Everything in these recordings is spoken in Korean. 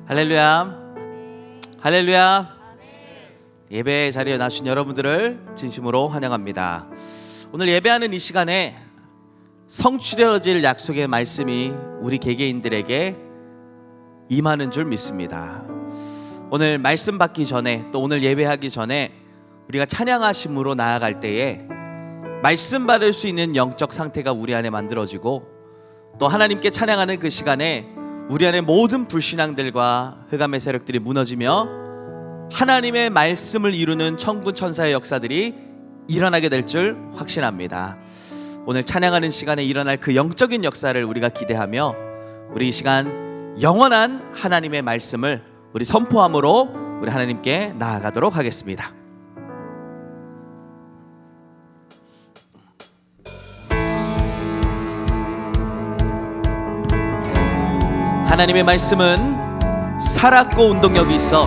할렐루야, 할렐루야. 예배 자리에 나신 여러분들을 진심으로 환영합니다. 오늘 예배하는 이 시간에 성취되어질 약속의 말씀이 우리 개개인들에게 임하는 줄 믿습니다. 오늘 말씀 받기 전에, 또 오늘 예배하기 전에 우리가 찬양하심으로 나아갈 때에 말씀 받을 수 있는 영적 상태가 우리 안에 만들어지고, 또 하나님께 찬양하는 그 시간에 우리 안에 모든 불신앙들과 흑암의 세력들이 무너지며 하나님의 말씀을 이루는 천군 천사의 역사들이 일어나게 될 줄 확신합니다. 오늘 찬양하는 시간에 일어날 그 영적인 역사를 우리가 기대하며 우리 이 시간 영원한 하나님의 말씀을 우리 선포함으로 우리 하나님께 나아가도록 하겠습니다. 하나님의 말씀은 살았고 운동력이 있어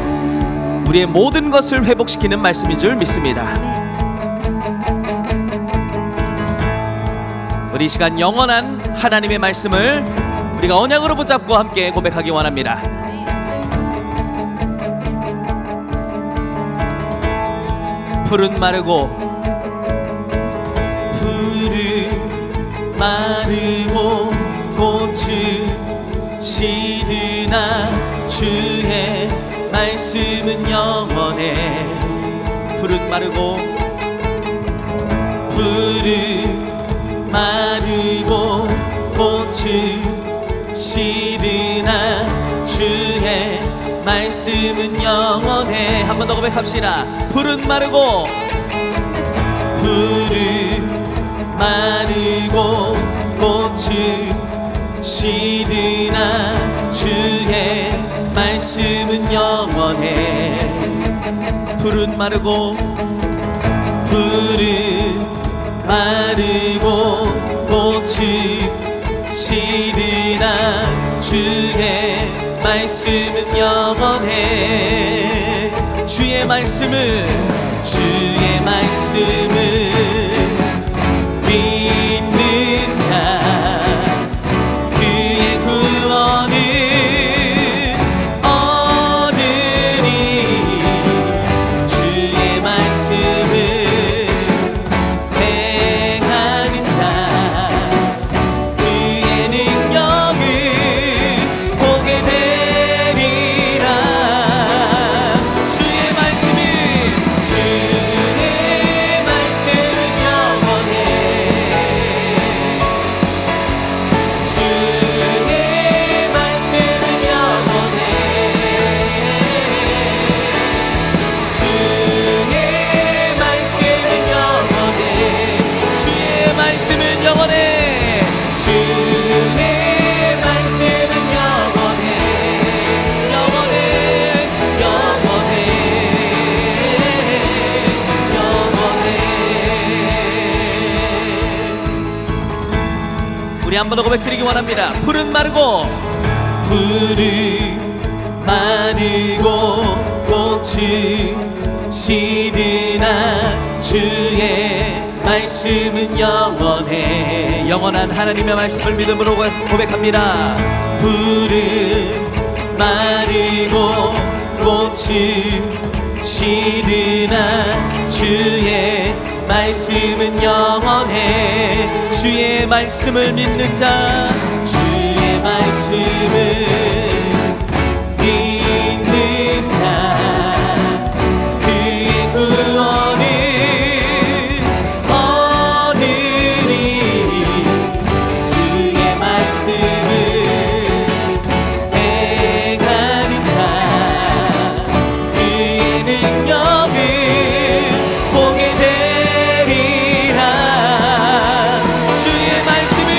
우리의 모든 것을 회복시키는 말씀인 줄 믿습니다. 우리 이 시간 영원한 하나님의 말씀을 우리가 언약으로 붙잡고 함께 고백하기 원합니다. 푸른 마르고 꽃이 시드나 주의 말씀은 영원해. 푸른 마르고 꽃이 시드나 주의 말씀은 영원해. 한 번 더 고백합시다. 푸른 마르고 꽃이 시드나 주의 말씀은 영원해. 푸른 마르고 꽃이 시드나 주의 말씀은 영원해. 주의 말씀을 믿는 자 그의 구원을 얻으리. 주의 말씀을 행하는 자 그의 능력을 보게 되리라. 주의 말씀은 영원해. 우리 한 번 더 고백드리기 원합니다. 푸른 마르고 꽃이 시드나 주의 말씀은 영원해. 영원한 하나님의 말씀을 믿음으로 고백합니다. 푸른 꽃이 시드나 주의 말씀은 영원해. 주의 말씀을 믿는 자 주의 말씀을 믿는 자 그의 구원을 얻으리. 주의 말씀을 행하는 자 그의 능력을 보게 되리라. 주의 말씀을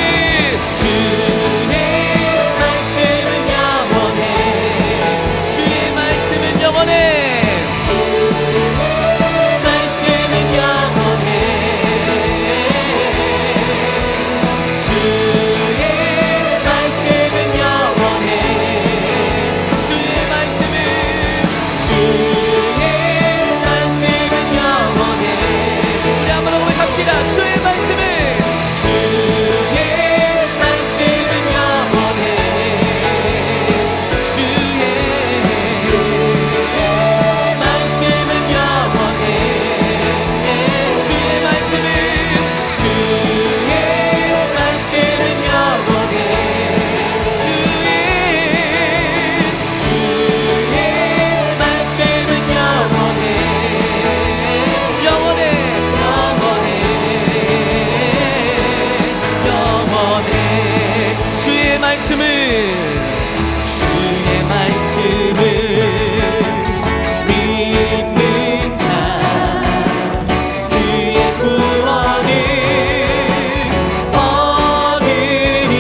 주의 말씀을 믿는 자 그의 구원을 얻으리.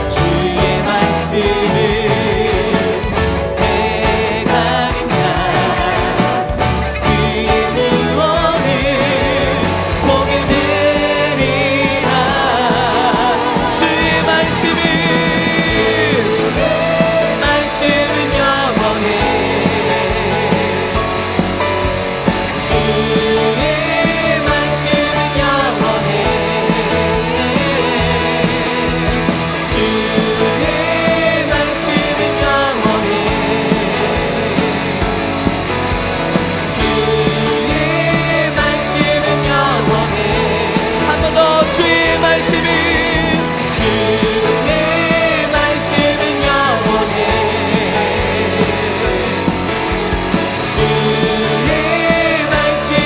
주의 말씀을 행하는 자 그의 구원을 보게 되리라. 주의 말씀은 영원해. 주의 말씀은 영원해. 주의 말씀은 영원해. 주의 말씀은 영원해. 한 번 더 주의 말씀은 영원해. 주의 말씀은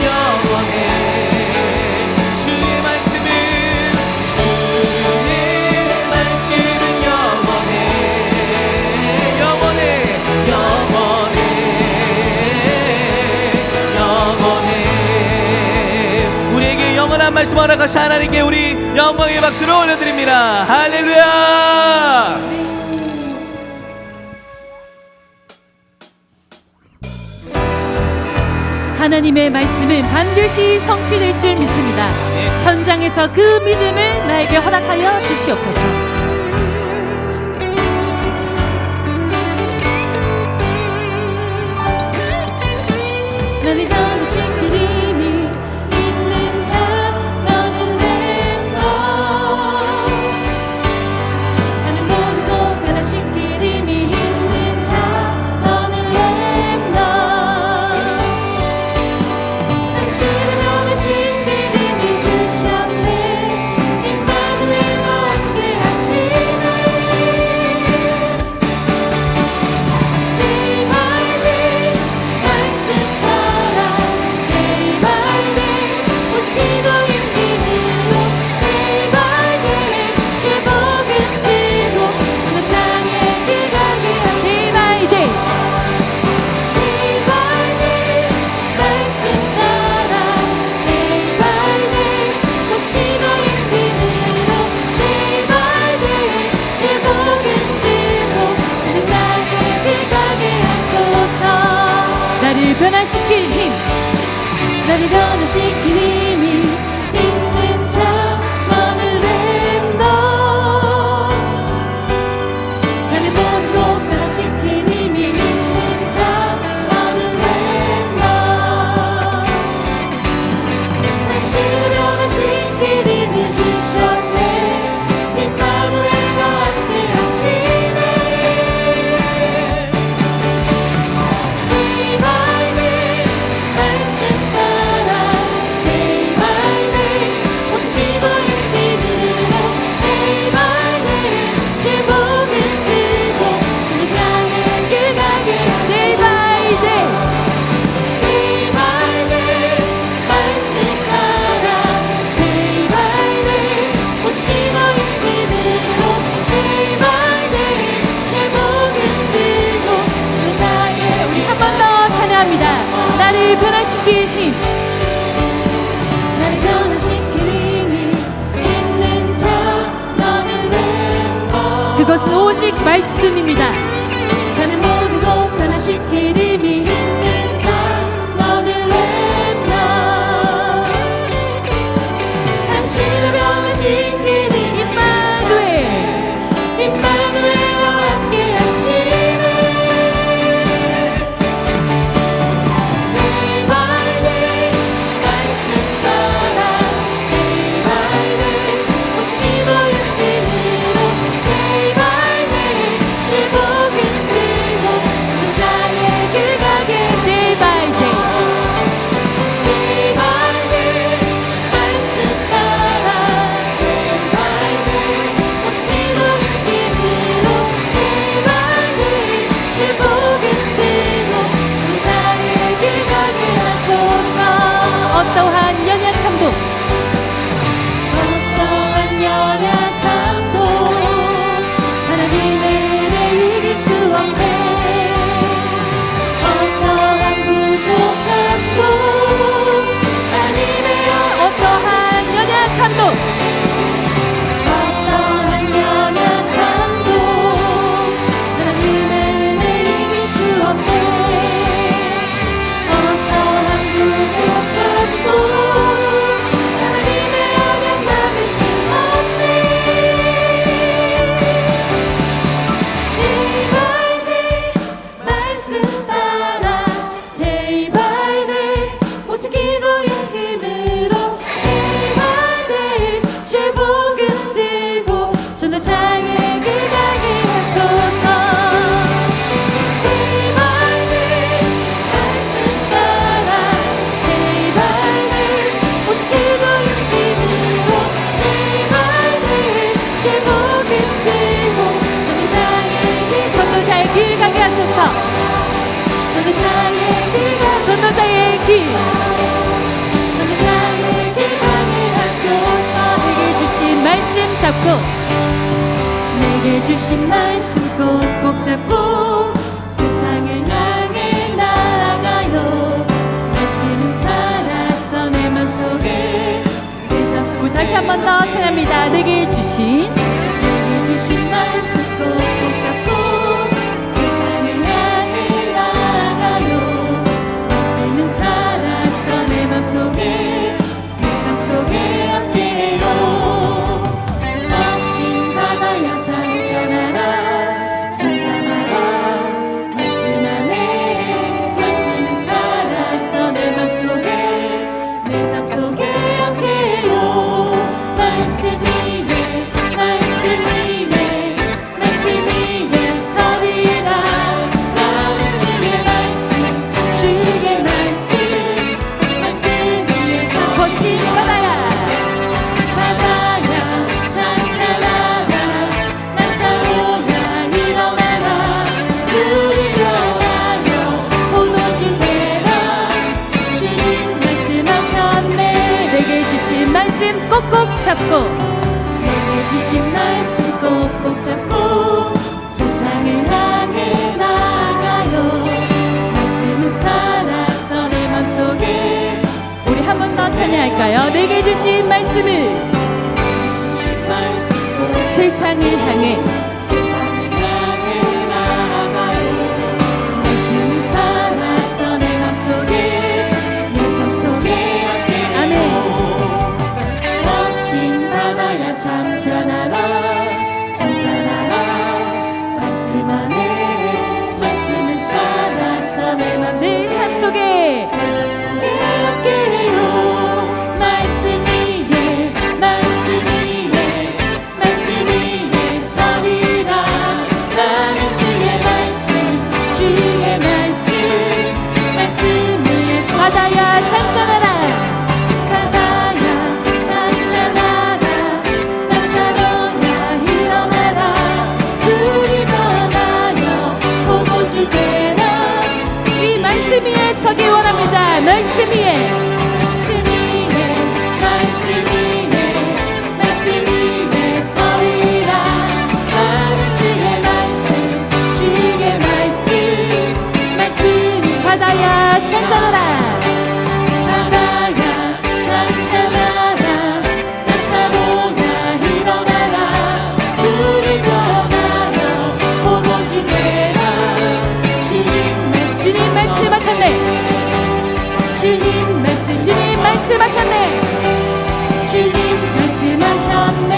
영원해. 주의 말씀은 영원해. 주의 말씀은 영원해. 우리에게 영원한 말씀 허락하신 하나님께 우리 영광의 박수를 올려드립니다. 할렐루야. 하나님의 말씀은 반드시 성취될 줄 믿습니다. 현장에서 그 믿음을 나에게 허락하여 주시옵소서. 나를 변하신 그림이 있는 자 너는 렘넌트. 나는 모두도 변하신 그림이 있는 자 너는 렘넌트. 당신은 변하신 그림이 주셨네. 임마누엘과 함께 하시네. Day by day 말씀 따라 Day by day 오직 기도의 힘으로 Day by day 제복을 들고 주는 장의 길 가게 하소서. Day by day Day by day 말씀 따라 Day by day 오직 기도의 힘으로 Day by day 제복을 들고 주는 장의 길 가게 하소서. 나를 변화시킬 힘, 나를 변화시킬 힘이 있는 자 너는 렘넌트. 나를 모두도 변화시킬 힘이 있는 자 너는 렘넌트. 당신은 변화시킬 힘을 주셨네. 임마누엘과 함께 하시네. Day by day 말씀 따라 Day by day 오직 기도의 힘으로 Day by day 제복을 들고 주는 장의 길 가게 하소서. Day by day Day by day 말씀 따라 Day by day 오직 기도의 힘으로 Day by day 제복을 들고 주는 장의 우리 한 번 더 찬양합니다. 나를 변화시킬 힘, 나를 변화시킬 힘이 있는 자 너는 렘넌트. 그것은 오직 말씀입니다. 나는 모두도 변화시킬 힘이 있는 자 너는 렘넌트. 당신을 변화시킬 힘 임마누엘과 함께 하시네. Day by day 말씀 따라 Day by day 오직 기도의 힘으로 Day by day 제복을 들고 주는 자의 내게 주신 말씀 꼭꼭 잡고 세상을 향해 나아가요. 말씀은 살아서 내 맘속에 내 삶 속에 다시 한 번 더 찬양합니다. 내게 주신 말씀 꼭꼭 잡고 세상을 향해 나아가요. 말씀은 살아서 내 맘속에 내 삶 속에 함께해요. 거친 바다야 잔잔하라 잔잔하라 말씀 안에 말씀은 살아서 내 맘속에 내 삶 속에 함께해요. 말씀 위에 말씀 위에 말씀 위에 서리라. 나는 주의 말씀 주의 말씀 위에서 거친 바다야 바다야 잔잔하라 나사로야 일어나라. 물이 변하여 포도주 되라. 주님 말씀하셨네. 내게 주신 말씀 꼭꼭 잡고 내게 주신 말씀 꼭꼭 잡고 세상을 향해 나아가요. 말씀은 살아서 내 맘속에 우리 한 번 더 찬양할까요? 내게 주신 말씀을 주신 말씀 꼭 세상을 향해 세상을 향해 나아가요. 말씀은 살아서 내 맘속에 내 삶 속에 함께해요. 거친 바다야 잔잔하라 잔잔하라 말씀 안에 말씀은 살아서 내 맘 내 삶 속에 내 삶 속에 함께해요. 말씀 위에 말씀 위에 말씀 위에 서리라. 나는 주의 말씀 위에 서 바다야 잔잔하라 바다야 잔잔하라 나사로야 일어나라. 물이 변하여 포도주 되라. 이 말씀 위에 서기 원합니다. 말씀 위에 말씀 위에 서리라. 나는 주의 말씀 위에 바다야 잔잔하라 바다야 잔잔하라 나사로야 일어나라. 물이 변하여 포도주 되라. 주님 말씀하셨네. 주님 말씀하셨네. 주님 말씀하셨네.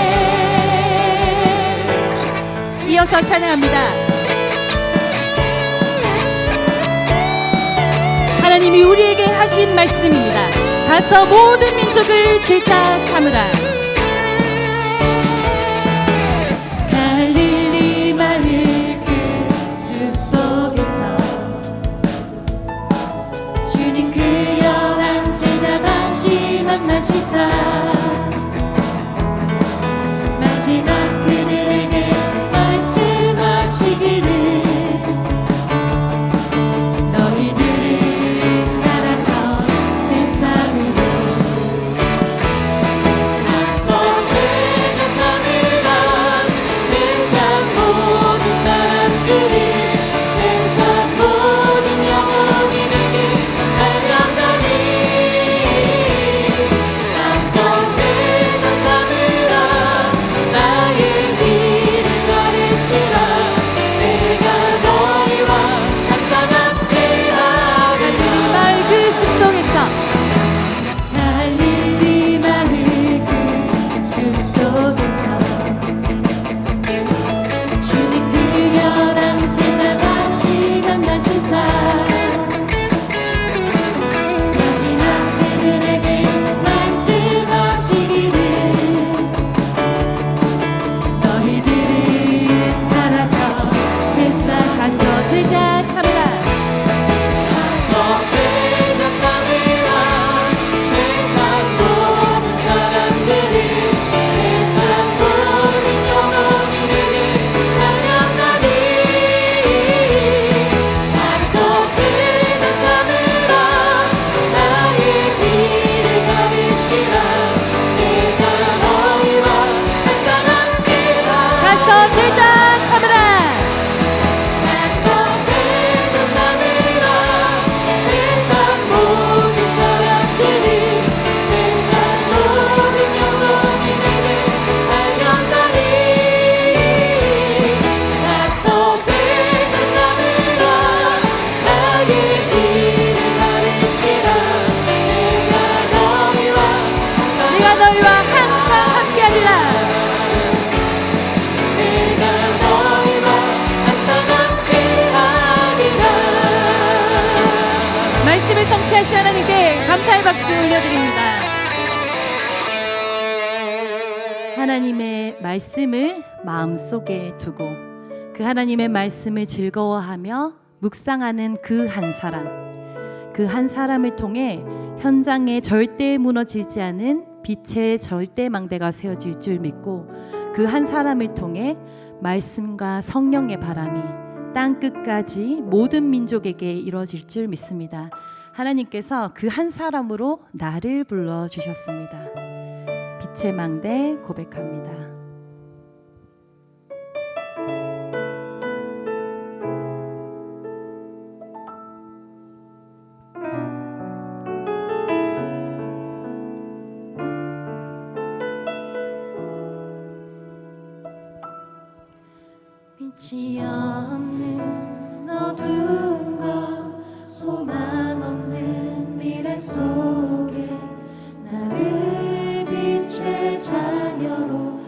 이어서 찬양합니다. 하나님이 우리에게 하신 말씀입니다. 가서 모든 민족을 제자 삼으라. 갈릴리 마을 그 숲속에서 주님 그 연한 제자 다시 만나시사 마지막 그들에게 말씀하시기를 너희들은 가라 전 세상으로 가서 제자 삼으라. 세상 모든 사람들이 세상 모든 영혼이 내게 달려가니 가서 그가 너희와 항상 함께하리라. 내가 너희와 항상 함께하리라. 말씀을 성취하신 하나님께 감사의 박수 올려드립니다. 하나님의 말씀을 마음속에 두고 그 하나님의 말씀을 즐거워하며 묵상하는 그 한 사람, 그 한 사람을 통해 현장에 절대 무너지지 않은 빛의 절대망대가 세워질 줄 믿고 그 한 사람을 통해 말씀과 성령의 바람이 땅 끝까지 모든 민족에게 이루어질 줄 믿습니다. 하나님께서 그 한 사람으로 나를 불러주셨습니다. 빛의 망대 고백합니다. 빛이 없는 어둠과 소망 없는 미래 속에 나를 빛의 자녀로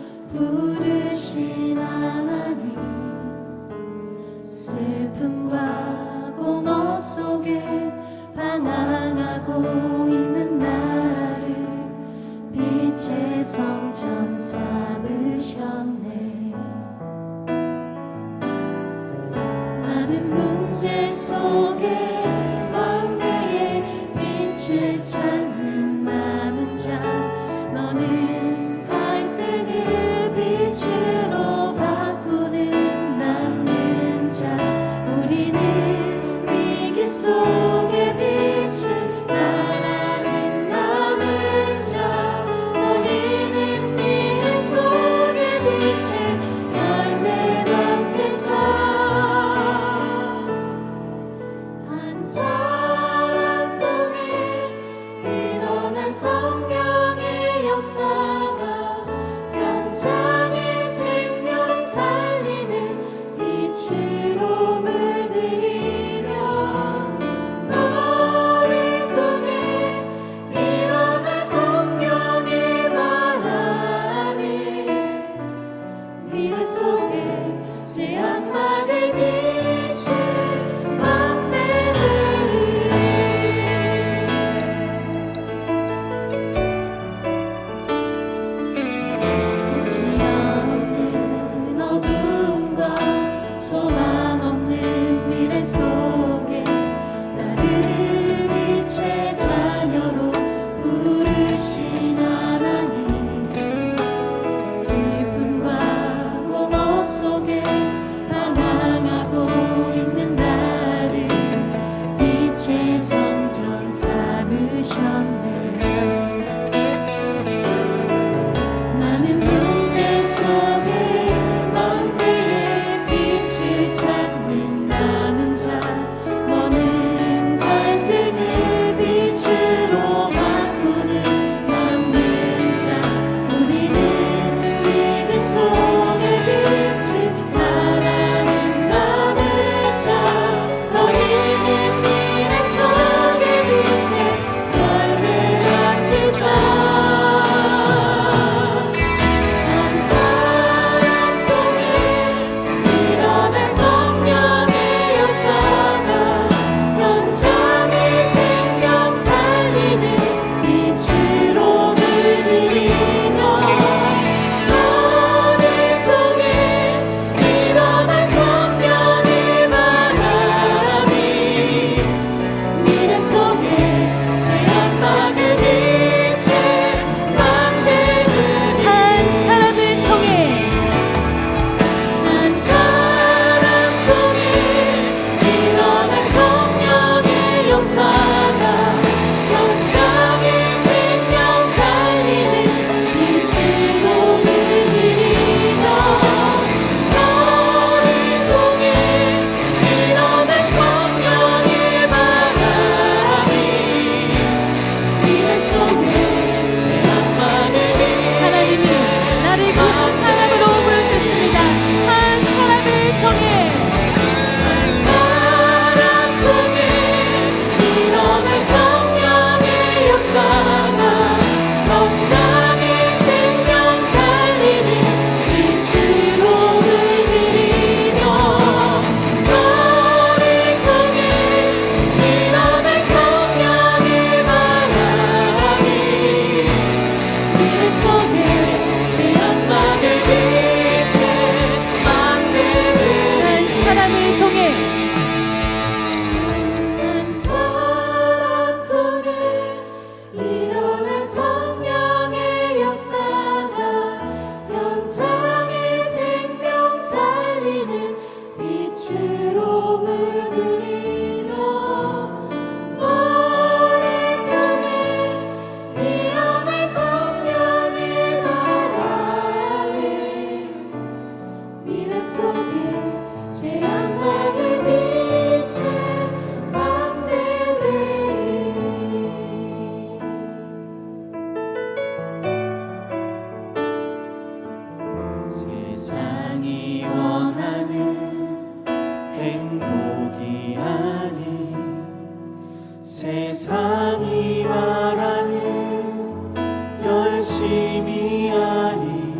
욕심이 아니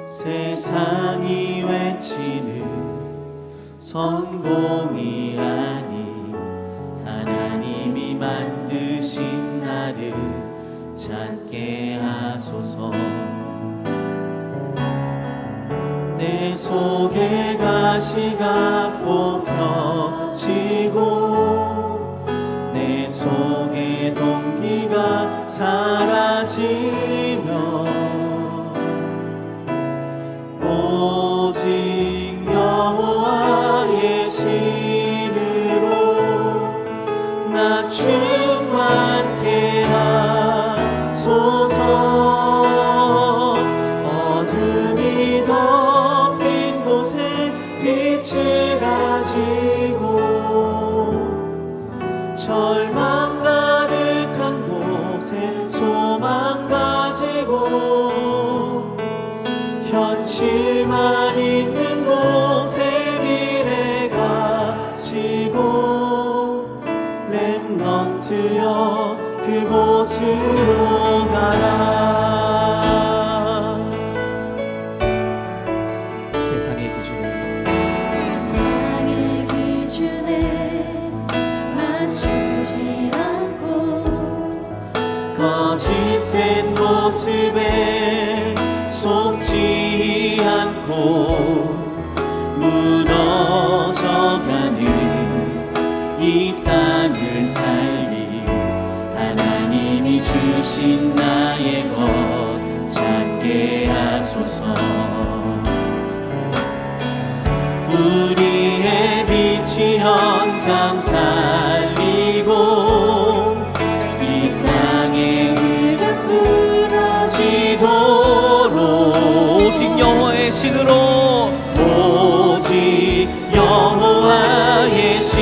세상이 외치는 성공이 아니 하나님이 만드신 나를 찾게 하소서. 내 속에 가시가 뽑혀지고 내 속에 동기가 사라지면 오직 여호와의 신으로 나 충만케 하소서. 어둠이 덮인 곳에 빛을 가지고 절망 가득한 곳에 소망 가지고 현실만 있는 곳에 미래 가지고 렘넌트여 그곳으로 가라. 세상의 기준에 세상의 기준에 맞추지 않고 거짓된 모습에 속지 않고 무너져가는 이 땅을 살리 하나님이 주신 나의 것 찾게 하소서. 우리의 빛이 현장 살리고 이 땅의 흙은 무너지도록 오직 여호와의 신으로 오직 여호와의 신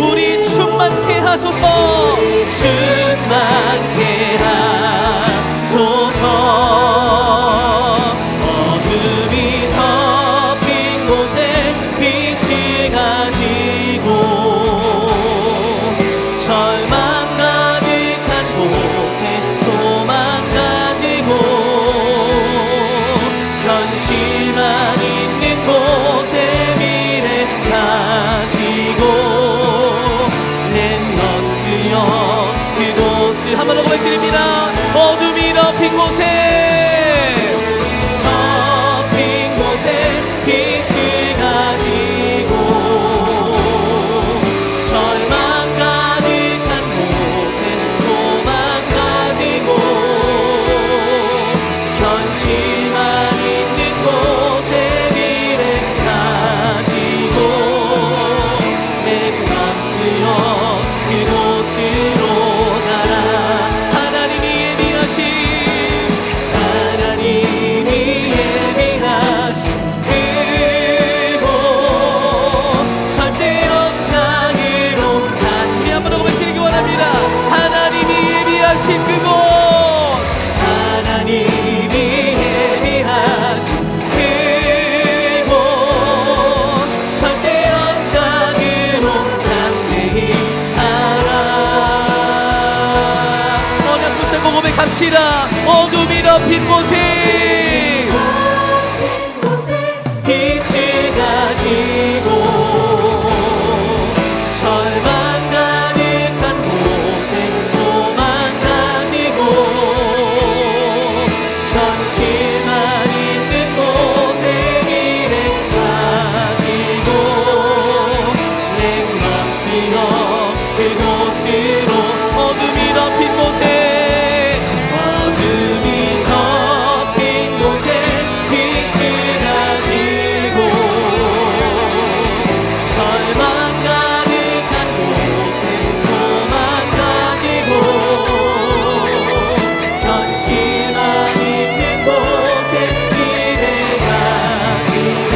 우리 충만케 하소서. 충만케 하소서. 어둠이 덮인 곳에 빛을 가지고 절망 가득한 곳에 소망 가지고 현실만 있는 곳에 미래 가지고 렘넌트여 그곳을 한 번 더 고백드립니다. 어둠이 덮인 곳에 덮인 곳에 빛을 가지고 절망 가득한 곳에 소망 가지고 현실만 있는 곳에 미래 가지고 렘넌트여 그곳으로 가라. 하나님이 예비하신 그곳 절대 영장으로 우리 한 번 더 고백드리기 원합니다. 하나님이 예비하신 그곳 하나님이 예비하신 그곳 절대 영장으로 담대히 하라. 언약 붙잡고 고백합시다. 어둠이 덮인 곳에 빛을 가지고 절망 가득한 곳에 소망 가지고 현실만 있는 곳에 미래 가지고 렘넌트여 그곳으로 어둠이 덮인 곳에 어둠이 덮인 곳에 빛을 가지고 절망 가득한 곳에 소망 가지고 현실만 있는 곳에 미래 가지고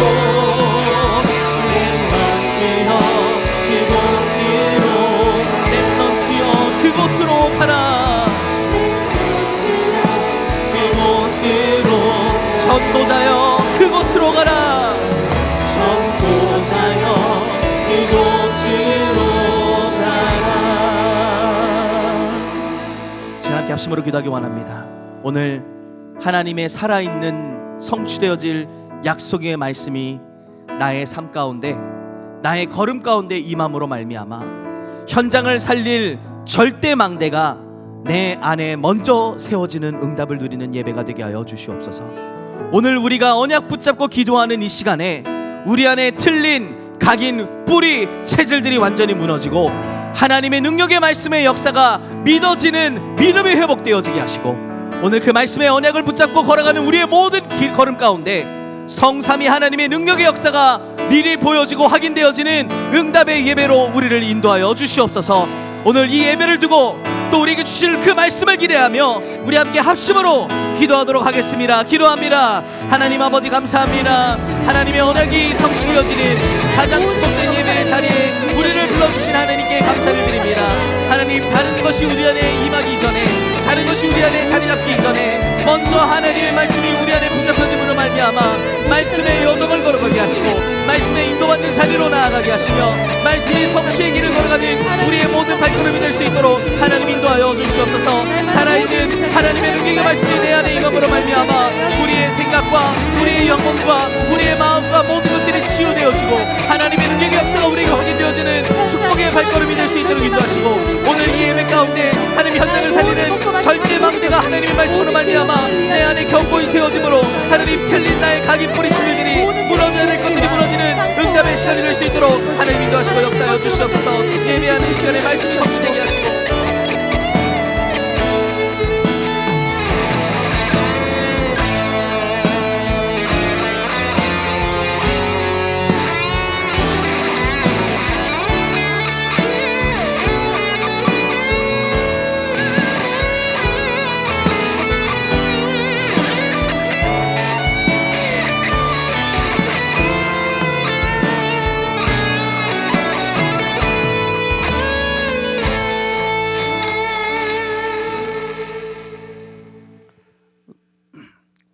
렘넌트여 그곳으로 가라. 그곳으로 전도자여 그곳으로 가라. 전도자여 그곳으로 가라. 제가 함께 합심으로 기도하기 원합니다. 오늘 하나님의 살아있는 성취되어질 약속의 말씀이 나의 삶 가운데, 나의 걸음 가운데 임함으로 말미암아 현장을 살릴 절대 망대가 내 안에 먼저 세워지는 응답을 누리는 예배가 되게 하여 주시옵소서. 오늘 우리가 언약 붙잡고 기도하는 이 시간에 우리 안에 틀린 각인 뿌리 체질들이 완전히 무너지고 하나님의 능력의 말씀의 역사가 믿어지는 믿음이 회복되어지게 하시고, 오늘 그 말씀의 언약을 붙잡고 걸어가는 우리의 모든 길 걸음 가운데 성삼위 하나님의 능력의 역사가 미리 보여지고 확인되어지는 응답의 예배로 우리를 인도하여 주시옵소서. 오늘 이 예배를 두고 또 우리에게 주실 그 말씀을 기대하며 우리 함께 합심으로 기도하도록 하겠습니다. 기도합니다. 하나님 아버지 감사합니다. 하나님의 언약이 성취되어지는 가장 축복된 예배의 자리에 우리를 불러주신 하나님께 감사를 드립니다. 하나님, 다른 것이 우리 안에 임하기 전에, 다른 것이 우리 안에 자리 잡기 전에 먼저 하나님의 말씀이 우리 안에 붙잡혀짐으로 말미암아 말씀의 여정을 걸어가게 하시고 말씀의 인도받는 자리로 나아가게 하시며 말씀의 성취의 길을 걸어가는 우리의 모든 발걸음이 될 수 있도록 하나님 인도하여 주시옵소서. 살아있는 하나님의 능력의 말씀이 내 안에 임함으로 말미암아 우리의 생각과 우리의 영혼과 우리의 마음과 모든 것들이 치유되어지고 하나님의 능력의 역사가 우리에게 확인되어지는 축복의 발걸음이 될 수 있도록 인도하시고, 오늘 이 예배 가운데 하나님 현장을 살리는 절대 망대가 하나님의 말씀으로 말미암아 내 안에 견고히 세워짐으로 하나님 틀린 나의 각인 뿌리 실들이 무너져야 될 것들이 무너지는 응답의 시간이 될 수 있도록 하나님 인도하시고 역사하여 주시옵소서. 예배하는 시간에 말씀이 성취되게 하시고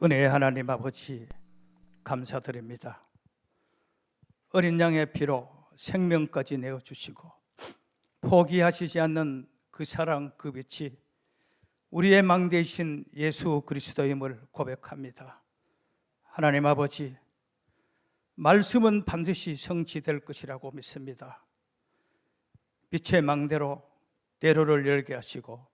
은혜의 하나님 아버지, 감사드립니다. 어린 양의 피로 생명까지 내어주시고 포기하시지 않는 그 사랑, 그 빛이 우리의 망대이신 예수 그리스도임을 고백합니다. 하나님 아버지, 말씀은 반드시 성취될 것이라고 믿습니다. 빛의 망대로 대로를 열게 하시고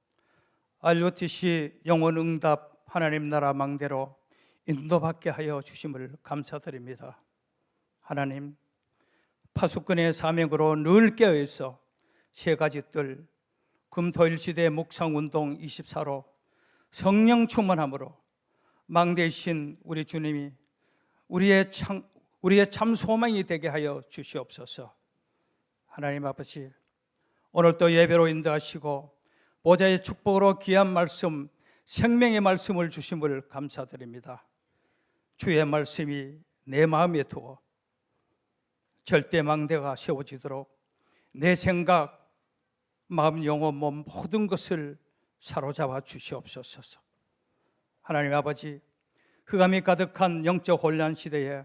RUTC 영원 응답 하나님 나라 망대로 인도받게 하여 주심을 감사드립니다. 하나님, 파수꾼의 사명으로 늘 깨어있어 세 가지 뜰 금토일시대 묵상운동 24로 성령 충만함으로 망대이신 우리 주님이 우리의 참 소망이 되게 하여 주시옵소서. 하나님 아버지, 오늘도 예배로 인도하시고 보좌의 축복으로 귀한 말씀, 생명의 말씀을 주심을 감사드립니다. 주의 말씀이 내 마음에 두어 절대 망대가 세워지도록 내 생각, 마음, 영혼, 몸 모든 것을 사로잡아 주시옵소서. 하나님 아버지, 흑암이 가득한 영적 혼란 시대에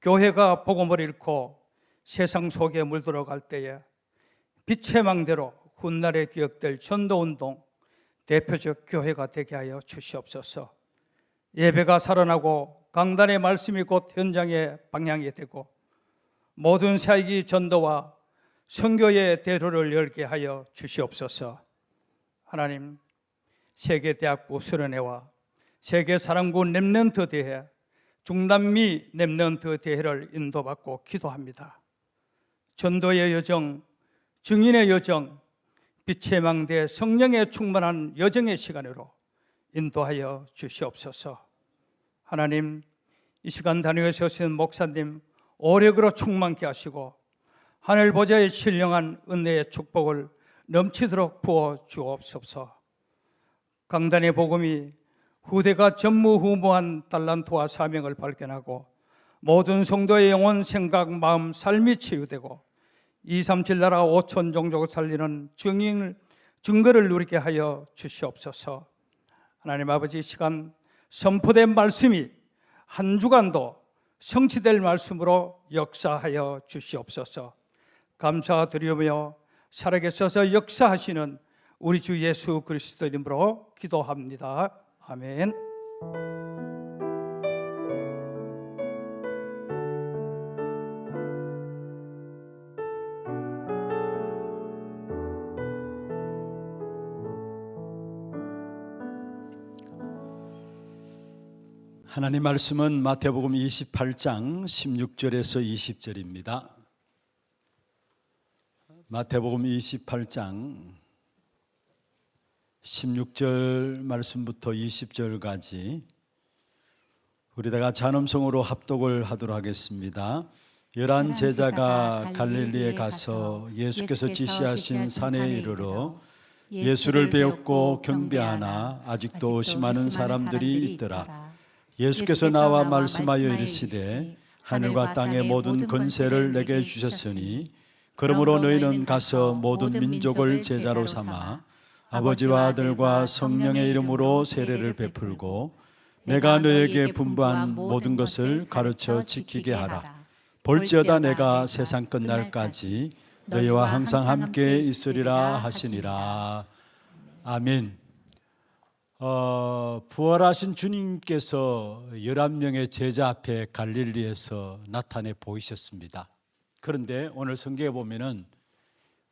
교회가 복음을 잃고 세상 속에 물들어갈 때에 빛의 망대로 훗날에 기억될 전도운동 대표적 교회가 되게 하여 주시옵소서. 예배가 살아나고 강단의 말씀이 곧 현장의 방향이 되고 모든 사역이 전도와 선교의 대로를 열게 하여 주시옵소서. 하나님, 세계대학부 수련회와 세계사랑부 렘넌트 대회, 중남미 렘넌트 대회를 인도받고 기도합니다. 전도의 여정, 증인의 여정, 빛의 망대, 성령의 충만한 여정의 시간으로 인도하여 주시옵소서. 하나님, 이 시간 단위에 서신 목사님 오력으로 충만케 하시고 하늘 보좌의 신령한 은혜의 축복을 넘치도록 부어 주옵소서. 강단의 복음이 후대가 전무후무한 달란트와 사명을 발견하고 모든 성도의 영혼, 생각, 마음, 삶이 치유되고 237 나라 5천 종족을 살리는 증거를 누리게 하여 주시옵소서. 하나님 아버지, 이 시간 선포된 말씀이 한 주간도 성취될 말씀으로 역사하여 주시옵소서. 감사드리며 살아계셔서 역사하시는 우리 주 예수 그리스도 이름으로 기도합니다. 아멘. 하나님 말씀은 마태복음 28장 16절에서 20절입니다. 마태복음 28장 16절 말씀부터 20절까지 우리 다가 잔음성으로 합독을 하도록 하겠습니다. 11 제자가 갈릴리에 가서 예수께서 지시하신 산에 이르러 예수를 배웠고 경배하나 아직도 의심하는 사람들이 있더라. 예수께서 나와 말씀하여 이르시되 하늘과 땅의 모든 권세를 내게 주셨으니 그러므로 너희는 가서 모든 민족을 제자로 삼아 아버지와 아들과 성령의 이름으로 세례를 베풀고 내가 너희에게 분부한 모든 것을 가르쳐 지키게 하라. 볼지어다 내가 세상 끝날까지 너희와 항상 함께 있으리라 하시니라. 아멘. 부활하신 주님께서 11명의 제자 앞에 갈릴리에서 나타내 보이셨습니다. 그런데 오늘 성경에 보면은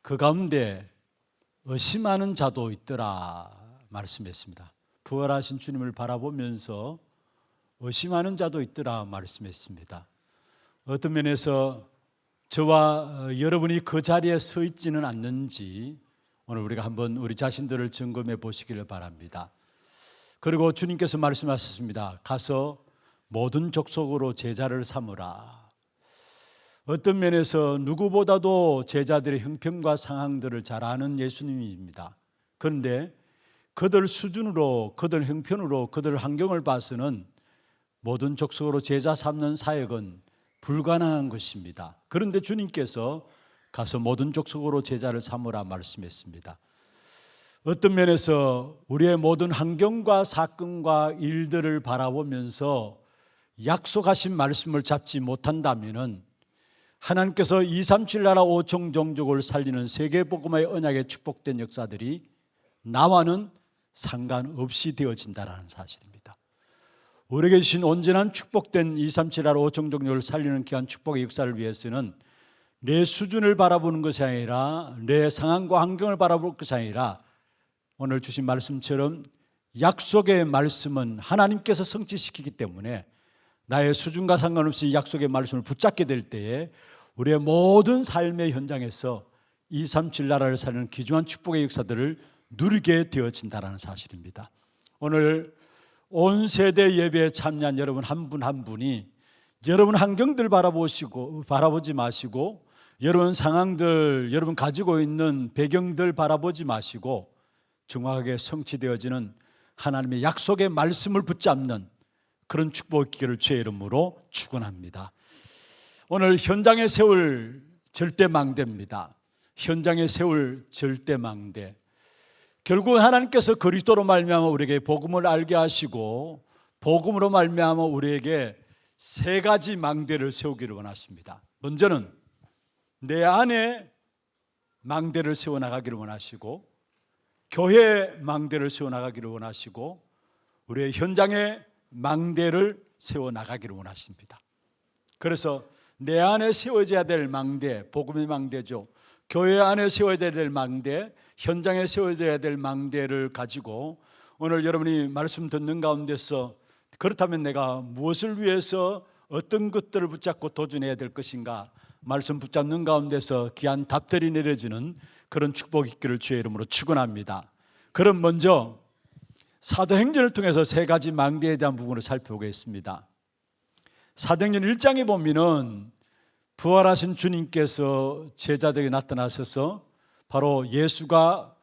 그 가운데 의심하는 자도 있더라 말씀했습니다. 부활하신 주님을 바라보면서 의심하는 자도 있더라 말씀했습니다. 어떤 면에서 저와 여러분이 그 자리에 서 있지는 않는지 오늘 우리가 한번 우리 자신들을 점검해 보시기를 바랍니다. 그리고 주님께서 말씀하셨습니다. 가서 모든 족속으로 제자를 삼으라. 어떤 면에서 누구보다도 제자들의 형편과 상황들을 잘 아는 예수님입니다. 그런데 그들 수준으로, 그들 형편으로, 그들 환경을 봐서는 모든 족속으로 제자 삼는 사역은 불가능한 것입니다. 그런데 주님께서 가서 모든 족속으로 제자를 삼으라 말씀했습니다. 어떤 면에서 우리의 모든 환경과 사건과 일들을 바라보면서 약속하신 말씀을 잡지 못한다면 하나님께서 237 나라 5천 종족을 살리는 세계복음화의 언약의 축복된 역사들이 나와는 상관없이 되어진다는 사실입니다. 우리에게 주신 온전한 축복된 237 나라 5천 종족을 살리는 귀한 축복의 역사를 위해서는 내 수준을 바라보는 것이 아니라 내 상황과 환경을 바라볼 것이 아니라 오늘 주신 말씀처럼 약속의 말씀은 하나님께서 성취시키기 때문에 나의 수준과 상관없이 약속의 말씀을 붙잡게 될 때에 우리의 모든 삶의 현장에서 237 나라를 사는 귀중한 축복의 역사들을 누리게 되어진다는 사실입니다. 오늘 온 세대 예배에 참여한 여러분 한 분 한 분이 여러분 환경들 바라보지 마시고 여러분 상황들, 여러분 가지고 있는 배경들 바라보지 마시고 정확하게 성취되어지는 하나님의 약속의 말씀을 붙잡는 그런 축복의 기회를 주의 이름으로 축원합니다. 오늘 현장에 세울 절대망대입니다. 현장에 세울 절대망대. 결국 하나님께서 그리스도로 말미암아 우리에게 복음을 알게 하시고 복음으로 말미암아 우리에게 세 가지 망대를 세우기를 원하십니다. 먼저는 내 안에 망대를 세워나가기를 원하시고 교회 망대를 세워나가기를 원하시고 우리의 현장에 망대를 세워나가기를 원하십니다. 그래서 내 안에 세워져야 될 망대, 복음의 망대죠. 교회 안에 세워져야 될 망대, 현장에 세워져야 될 망대를 가지고 오늘 여러분이 말씀 듣는 가운데서 그렇다면 내가 무엇을 위해서 어떤 것들을 붙잡고 도전해야 될 것인가 말씀 붙잡는 가운데서 귀한 답들이 내려지는 그런 축복 있기를 주의 이름으로 축원합니다. 그럼 먼저 사도행전을 통해서 세 가지 망대에 대한 부분을 살펴보겠습니다. 사도행전 1장에 보면은 부활하신 주님께서 제자들에게 나타나셔서 바로 예수가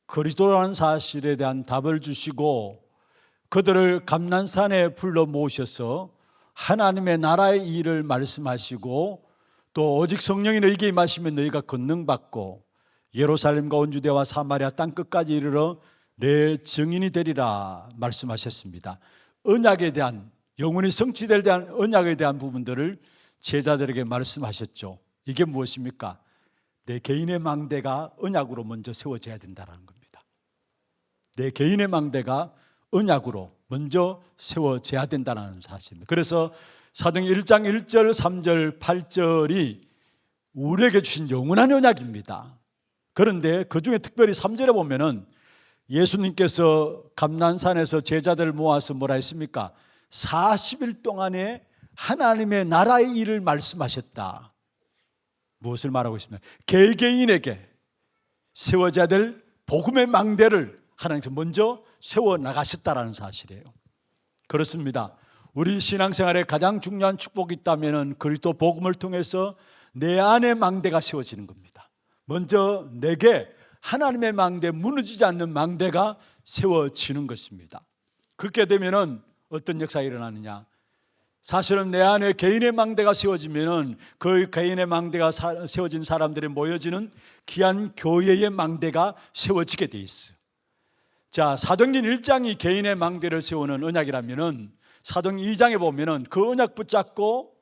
그리스도라는 사실에 대한 답을 주시고 그들을 감난산에 불러 모으셔서 하나님의 나라의 일을 말씀하시고 또 오직 성령이 너희에게 임하시면 너희가 권능받고 예루살렘과 온 유대와 사마리아 땅끝까지 이르러 내 증인이 되리라 말씀하셨습니다. 언약에 대한 영원히 성취될 대한 언약에 대한 부분들을 제자들에게 말씀하셨죠. 이게 무엇입니까? 내 개인의 망대가 언약으로 먼저 세워져야 된다는 겁니다. 내 개인의 망대가 언약으로 먼저 세워져야 된다는 사실입니다. 그래서 사도행전 1장 1절, 3절, 8절이 우리에게 주신 영원한 언약입니다. 그런데 그 중에 특별히 3절에 보면은 예수님께서 감난산에서 제자들을 모아서 뭐라 했습니까? 40일 동안에 하나님의 나라의 일을 말씀하셨다. 무엇을 말하고 있습니까? 개개인에게 세워져야 될 복음의 망대를 하나님께서 먼저 세워나가셨다라는 사실이에요. 그렇습니다. 우리 신앙생활에 가장 중요한 축복이 있다면 그리스도 복음을 통해서 내 안의 망대가 세워지는 겁니다. 먼저 내게 하나님의 망대, 무너지지 않는 망대가 세워지는 것입니다. 그렇게 되면 어떤 역사가 일어나느냐? 사실은 내 안에 개인의 망대가 세워지면 그 개인의 망대가 세워진 사람들이 모여지는 귀한 교회의 망대가 세워지게 돼 있어요. 자, 사도행전 1장이 개인의 망대를 세우는 언약이라면 사도행전 2장에 보면 그 언약 붙잡고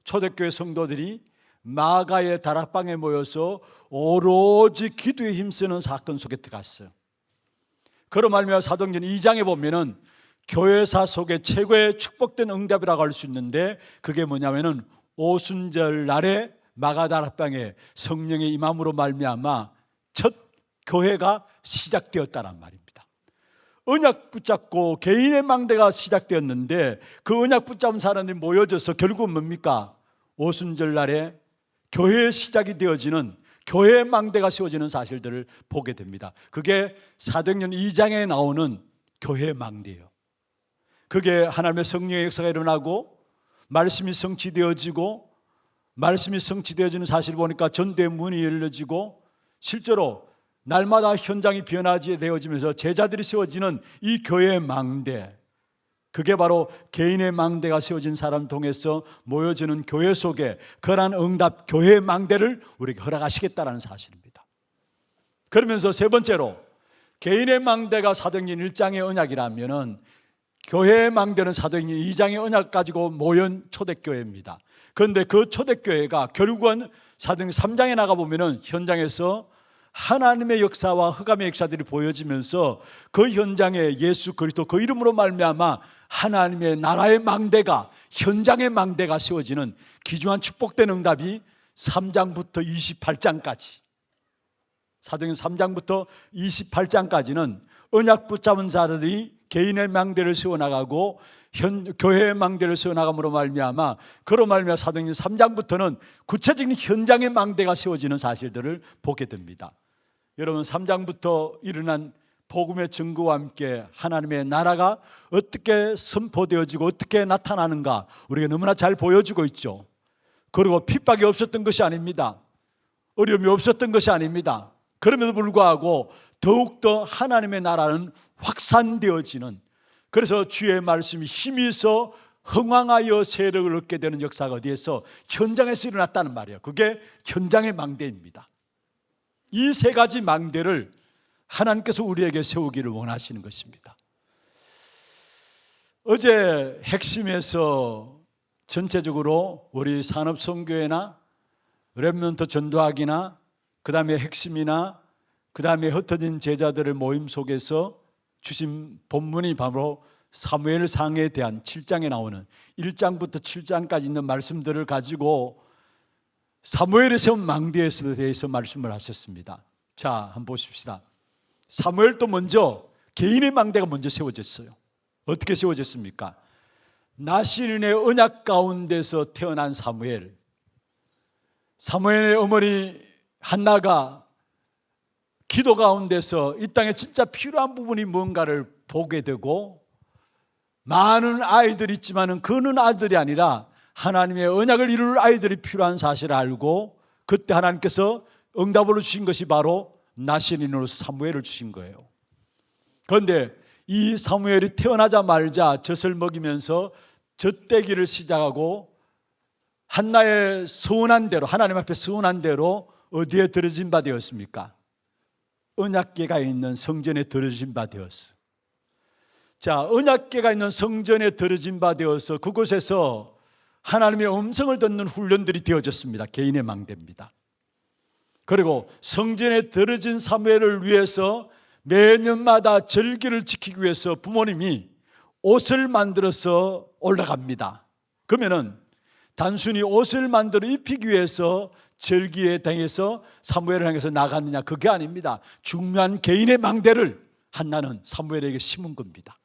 초대교회 성도들이 마가의 다락방에 모여서 오로지 기도에 힘쓰는 사건 속에 들어갔어요. 그로 말미암아 사도행전 2장에 보면은 교회사 속에 최고의 축복된 응답이라고 할 수 있는데 그게 뭐냐면은 오순절 날에 마가 다락방에 성령의 임함으로 말미암아 첫 교회가 시작되었다는 말입니다. 언약 붙잡고 개인의 망대가 시작되었는데 그 언약 붙잡은 사람들이 모여져서 결국은 뭡니까? 오순절 날에 교회의 시작이 되어지는 교회의 망대가 세워지는 사실들을 보게 됩니다. 그게 사도행전 2장에 나오는 교회의 망대예요. 그게 하나님의 성령의 역사가 일어나고 말씀이 성취되어지고 말씀이 성취되어지는 사실을 보니까 전도의 문이 열려지고 실제로 날마다 현장이 변화되어지면서 되어지면서 제자들이 세워지는 이 교회의 망대, 그게 바로 개인의 망대가 세워진 사람 통해서 모여지는 교회 속에 그러한 응답, 교회의 망대를 우리에게 허락하시겠다는 사실입니다. 그러면서 세 번째로 개인의 망대가 사도행전 1장의 언약이라면 교회의 망대는 사도행전 2장의 언약 가지고 모인 초대교회입니다. 그런데 그 초대교회가 결국은 사도행전 3장에 나가보면 현장에서 하나님의 역사와 흑암의 역사들이 보여지면서 그 현장에 예수 그리스도 그 이름으로 말미암아 하나님의 나라의 망대가, 현장의 망대가 세워지는 귀중한 축복된 응답이 3장부터 28장까지, 사도행전 3장부터 28장까지는 언약 붙잡은 자들이 개인의 망대를 세워나가고 교회의 망대를 세워나감으로 말미암아 그로 말미암아 사도행전 3장부터는 구체적인 현장의 망대가 세워지는 사실들을 보게 됩니다. 여러분, 3장부터 일어난 복음의 증거와 함께 하나님의 나라가 어떻게 선포되어지고 어떻게 나타나는가 우리가 너무나 잘 보여주고 있죠. 그리고 핍박이 없었던 것이 아닙니다. 어려움이 없었던 것이 아닙니다. 그럼에도 불구하고 더욱더 하나님의 나라는 확산되어지는, 그래서 주의 말씀이 힘이 있어 흥왕하여 세력을 얻게 되는 역사가 어디에서? 현장에서 일어났다는 말이에요. 그게 현장의 망대입니다. 이 세 가지 망대를 하나님께서 우리에게 세우기를 원하시는 것입니다. 어제 핵심에서 전체적으로 우리 산업선교회나 렘넌트 전도학이나 그 다음에 핵심이나 그 다음에 흩어진 제자들의 모임 속에서 주신 본문이 바로 사무엘상에 대한 7장에 나오는 1장부터 7장까지 있는 말씀들을 가지고 사무엘이 세운 망대에 대해서 말씀을 하셨습니다. 자, 한번 보십시다. 사무엘도 먼저 개인의 망대가 먼저 세워졌어요. 어떻게 세워졌습니까? 나신의 언약 가운데서 태어난 사무엘, 사무엘의 어머니 한나가 기도 가운데서 이 땅에 진짜 필요한 부분이 뭔가를 보게 되고 많은 아이들이 있지만 그는 아들이 아니라 하나님의 언약을 이룰 아이들이 필요한 사실을 알고 그때 하나님께서 응답으로 주신 것이 바로 나신인으로서 사무엘을 주신 거예요. 그런데 이 사무엘이 태어나자마자 젖을 먹이면서 젖대기를 시작하고 한나의 서운한 대로, 하나님 앞에 서운한 대로 어디에 들어진 바 되었습니까? 언약궤가 있는 성전에 들어진 바 되었어. 자, 언약궤가 있는 성전에 들어진 바 되어서 그곳에서 하나님의 음성을 듣는 훈련들이 되어졌습니다. 개인의 망대입니다. 그리고 성전에 들어진 사무엘을 위해서 매년마다 절기를 지키기 위해서 부모님이 옷을 만들어서 올라갑니다. 그러면은 단순히 옷을 만들어 입히기 위해서 절기에 당해서 사무엘을 향해서 나갔느냐, 그게 아닙니다. 중요한 개인의 망대를 한나는 사무엘에게 심은 겁니다.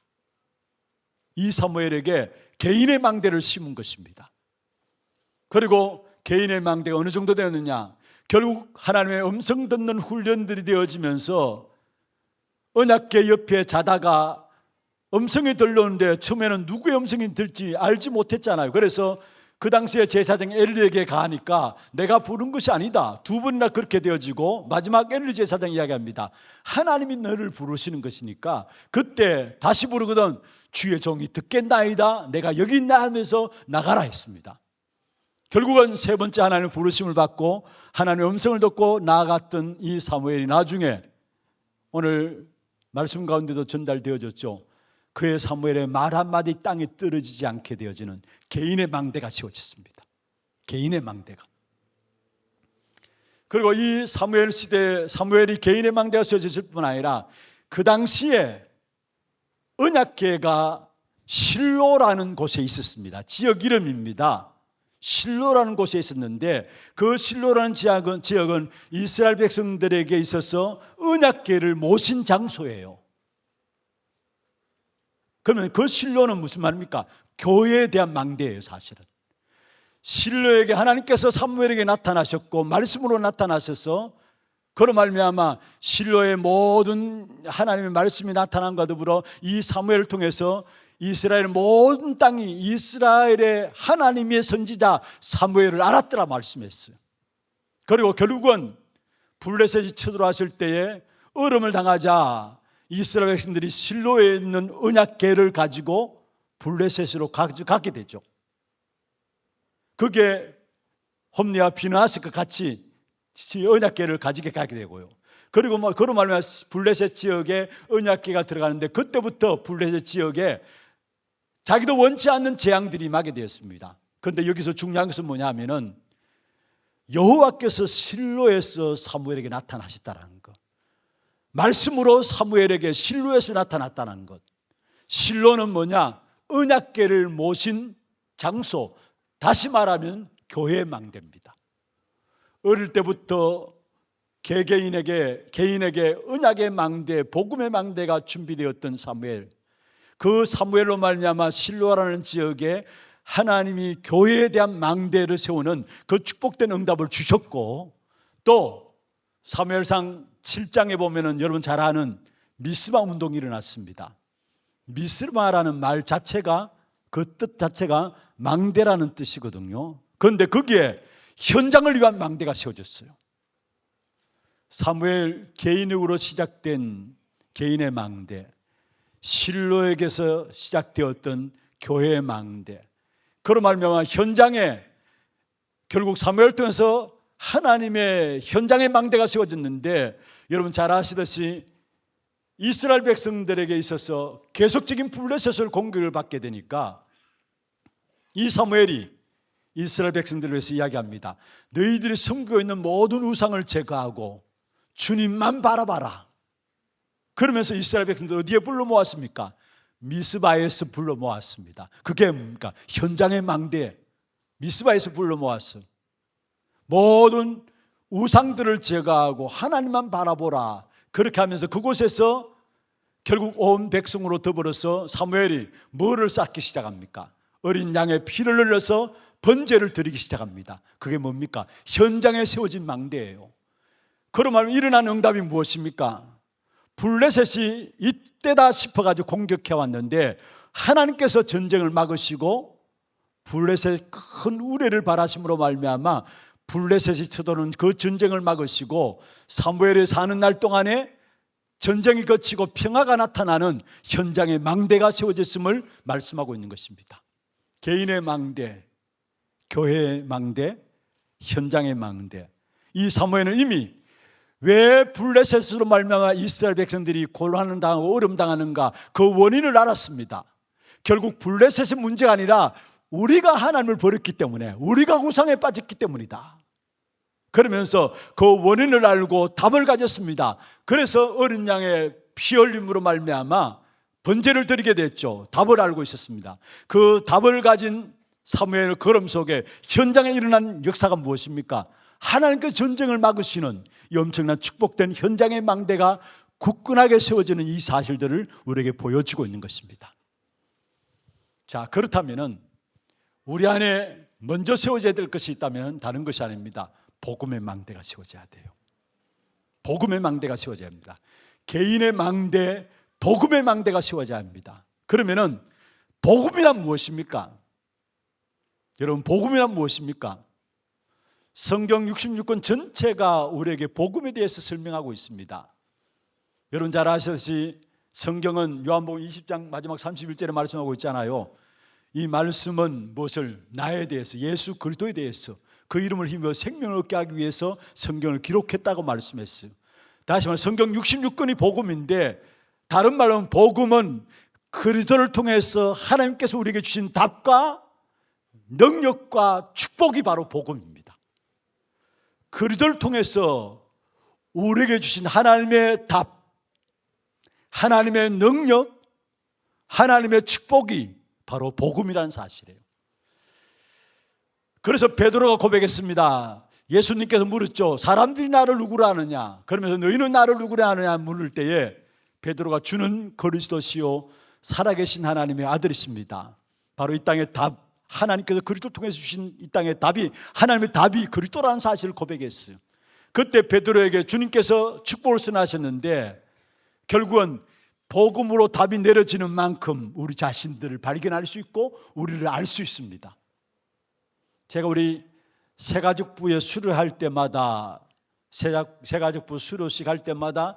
이 사무엘에게 개인의 망대를 심은 것입니다. 그리고 개인의 망대가 어느 정도 되었느냐, 결국 하나님의 음성 듣는 훈련들이 되어지면서 언약궤 옆에 자다가 음성이 들려오는데 처음에는 누구의 음성이 들지 알지 못했잖아요. 그래서 그 당시에 제사장 엘리에게 가니까 내가 부른 것이 아니다, 두 번이나 그렇게 되어지고 마지막 엘리 제사장이 이야기합니다. 하나님이 너를 부르시는 것이니까 그때 다시 부르거든 주의 종이 듣겠나이다, 내가 여기 있나 하면서 나가라 했습니다. 결국은 세 번째 하나님의 부르심을 받고 하나님의 음성을 듣고 나아갔던 이 사무엘이 나중에 오늘 말씀 가운데도 전달되어졌죠. 그의 사무엘의 말 한마디 땅에 떨어지지 않게 되어지는 개인의 망대가 세워졌습니다. 개인의 망대가. 그리고 이 사무엘 시대에 사무엘이 개인의 망대가 세워졌을 뿐 아니라 그 당시에 언약궤가 실로라는 곳에 있었습니다. 지역 이름입니다. 실로라는 곳에 있었는데 그 실로라는 지역은 이스라엘 백성들에게 있어서 언약궤를 모신 장소예요. 그러면 그 실로는 무슨 말입니까? 교회에 대한 망대예요. 사실은 실로에게 하나님께서 사무엘에게 나타나셨고 말씀으로 나타나셔서 그로 말미암아 실로의 모든 하나님의 말씀이 나타난 것과 더불어 이 사무엘을 통해서 이스라엘 모든 땅이 이스라엘의 하나님의 선지자 사무엘을 알았더라 말씀했어요. 그리고 결국은 블레셋이 쳐들어왔을 때에 얼음을 당하자 이스라엘 백성들이 실로에 있는 언약궤를 가지고 블레셋으로 가게 되죠. 그게 홈리와 비느하스과 같이 언약궤를 가지게 가게 되고요. 그리고 그로 말하면 블레셋 지역에 언약궤가 들어가는데 그때부터 블레셋 지역에 자기도 원치 않는 재앙들이 임하게 되었습니다. 그런데 여기서 중요한 것은 뭐냐 하면은 여호와께서 실로에서 사무엘에게 나타나셨다는 것, 말씀으로 사무엘에게 실로에서 나타났다는 것. 실로는 뭐냐? 언약궤를 모신 장소, 다시 말하면 교회의 망대입니다. 어릴 때부터 개개인에게 언약의 망대, 복음의 망대가 준비되었던 사무엘, 그 사무엘로 말미암아 실로라는 지역에 하나님이 교회에 대한 망대를 세우는 그 축복된 응답을 주셨고, 또 사무엘상 7장에 보면은 여러분 잘 아는 미스바 운동이 일어났습니다. 미스바라는 말 자체가 그 뜻 자체가 망대라는 뜻이거든요. 그런데 거기에 현장을 위한 망대가 세워졌어요. 사무엘 개인으로 시작된 개인의 망대, 실로에게서 시작되었던 교회의 망대, 그로 말미암아 현장에 결국 사무엘을 통해서 하나님의 현장의 망대가 세워졌는데, 여러분 잘 아시듯이 이스라엘 백성들에게 있어서 계속적인 블레셋을 공격을 받게 되니까 이 사무엘이 이스라엘 백성들을 위해서 이야기합니다. 너희들이 섬기고 있는 모든 우상을 제거하고 주님만 바라봐라. 그러면서 이스라엘 백성들 어디에 불러 모았습니까? 미스바에서 불러 모았습니다. 그게 뭡니까? 현장의 망대, 미스바에서 불러 모았어요. 모든 우상들을 제거하고 하나님만 바라보라. 그렇게 하면서 그곳에서 결국 온 백성으로 더불어서 사무엘이 뭐를 쌓기 시작합니까? 어린 양의 피를 흘려서 번제를 드리기 시작합니다. 그게 뭡니까? 현장에 세워진 망대예요. 그러면 일어난 응답이 무엇입니까? 블레셋이 이때다 싶어가지고 공격해 왔는데 하나님께서 전쟁을 막으시고 블레셋의 큰 우레를 바라심으로 말미암아 블레셋이 쳐도는 그 전쟁을 막으시고 사무엘이 사는 날 동안에 전쟁이 거치고 평화가 나타나는 현장의 망대가 세워졌음을 말씀하고 있는 것입니다. 개인의 망대, 교회의 망대, 현장의 망대. 이 사무엘은 이미 왜 블레셋으로 말미암아 이스라엘 백성들이 곤란을 당하고 어려움 당하는가 그 원인을 알았습니다. 결국 블레셋의 문제가 아니라 우리가 하나님을 버렸기 때문에, 우리가 우상에 빠졌기 때문이다. 그러면서 그 원인을 알고 답을 가졌습니다. 그래서 어린 양의 피 흘림으로 말미암아 번제를 드리게 됐죠. 답을 알고 있었습니다. 그 답을 가진 사무엘 걸음 속에 현장에 일어난 역사가 무엇입니까? 하나님께 전쟁을 막으시는 이 엄청난 축복된 현장의 망대가 굳건하게 세워지는 이 사실들을 우리에게 보여주고 있는 것입니다. 자, 그렇다면 우리 안에 먼저 세워져야 될 것이 있다면 다른 것이 아닙니다. 복음의 망대가 세워져야 돼요. 복음의 망대가 세워져야 합니다. 개인의 망대, 복음의 망대가 세워져야 합니다. 그러면은 복음이란 무엇입니까? 여러분, 복음이란 무엇입니까? 성경 66권 전체가 우리에게 복음에 대해서 설명하고 있습니다. 여러분 잘 아시듯이 성경은 요한복음 20장 마지막 31절에 말씀하고 있잖아요. 이 말씀은 무엇을? 나에 대해서, 예수 그리스도에 대해서 그 이름을 힘입어 생명을 얻게 하기 위해서 성경을 기록했다고 말씀했어요. 다시 말해 성경 66권이 복음인데, 다른 말로 하면 복음은 그리스도를 통해서 하나님께서 우리에게 주신 답과 능력과 축복이 바로 복음입니다. 그리스도를 통해서 우리에게 주신 하나님의 답, 하나님의 능력, 하나님의 축복이 바로 복음이라는 사실이에요. 그래서 베드로가 고백했습니다. 예수님께서 물었죠. 사람들이 나를 누구라 하느냐? 그러면서 너희는 나를 누구라 하느냐 물을 때에 베드로가 주는 그리스도시요 살아계신 하나님의 아들이십니다. 바로 이 땅의 답, 하나님께서 그리스도를 통해서 주신 이 땅의 답이, 하나님의 답이 그리스도라는 사실을 고백했어요. 그때 베드로에게 주님께서 축복을 선하셨는데 결국은 복음으로 답이 내려지는 만큼 우리 자신들을 발견할 수 있고 우리를 알 수 있습니다. 제가 우리 새가족부에 수를 할 때마다, 새가족부 수료식 할 때마다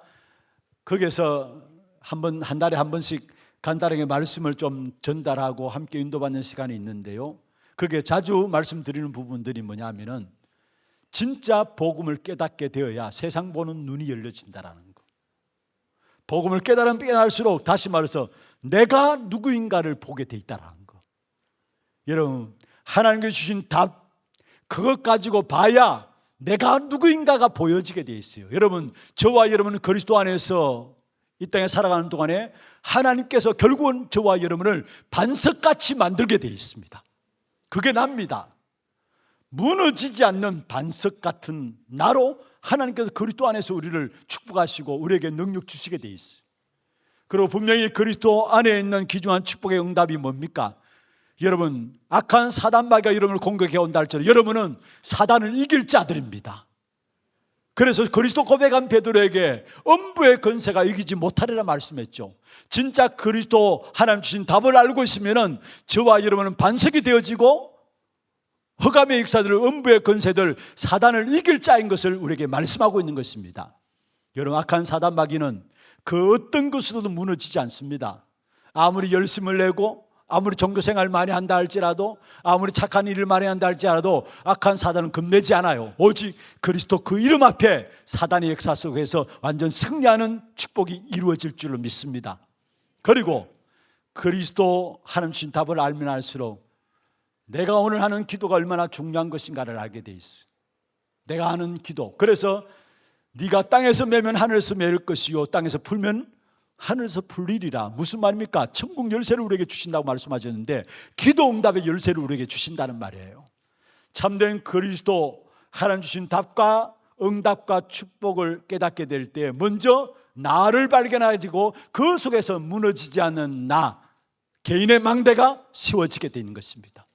거기에서 한 달에 한 번씩 간단하게 말씀을 좀 전달하고 함께 인도받는 시간이 있는데요, 그게 자주 말씀드리는 부분들이 뭐냐면은 진짜 복음을 깨닫게 되어야 세상 보는 눈이 열려진다라는 거. 복음을 깨달으면 깨달을수록, 다시 말해서 내가 누구인가를 보게 돼 있다라는 거. 여러분, 하나님께 주신 답, 그것 가지고 봐야 내가 누구인가가 보여지게 돼 있어요. 여러분, 저와 여러분은 그리스도 안에서 이 땅에 살아가는 동안에 하나님께서 결국은 저와 여러분을 반석같이 만들게 돼 있습니다. 그게 납니다. 무너지지 않는 반석 같은 나로 하나님께서 그리스도 안에서 우리를 축복하시고 우리에게 능력 주시게 돼 있어요. 그리고 분명히 그리스도 안에 있는 귀중한 축복의 응답이 뭡니까? 여러분, 악한 사단마귀가 여러분을 공격해 온다 할지라도 여러분은 사단을 이길 자들입니다. 그래서 그리스도 고백한 베드로에게 음부의 권세가 이기지 못하리라 말씀했죠. 진짜 그리스도 하나님 주신 답을 알고 있으면 저와 여러분은 반석이 되어지고 흑암의 역사들, 음부의 권세들, 사단을 이길 자인 것을 우리에게 말씀하고 있는 것입니다. 여러분, 악한 사단마귀는 그 어떤 것으로도 무너지지 않습니다. 아무리 열심을 내고 아무리 종교생활 많이 한다 할지라도, 아무리 착한 일을 많이 한다 할지라도 악한 사단은 겁내지 않아요. 오직 그리스도 그 이름 앞에 사단의 역사 속에서 완전 승리하는 축복이 이루어질 줄로 믿습니다. 그리고 그리스도 하나님 주신 답을 알면 알수록 내가 오늘 하는 기도가 얼마나 중요한 것인가를 알게 돼 있어. 내가 하는 기도. 그래서 네가 땅에서 매면 하늘에서 매일 것이요 땅에서 풀면 하늘에서 풀리리라. 무슨 말입니까? 천국 열쇠를 우리에게 주신다고 말씀하셨는데 기도 응답의 열쇠를 우리에게 주신다는 말이에요. 참된 그리스도 하나님 주신 답과 응답과 축복을 깨닫게 될 때 먼저 나를 발견하고 그 속에서 무너지지 않는 나, 개인의 망대가 세워지게 되는 것입니다.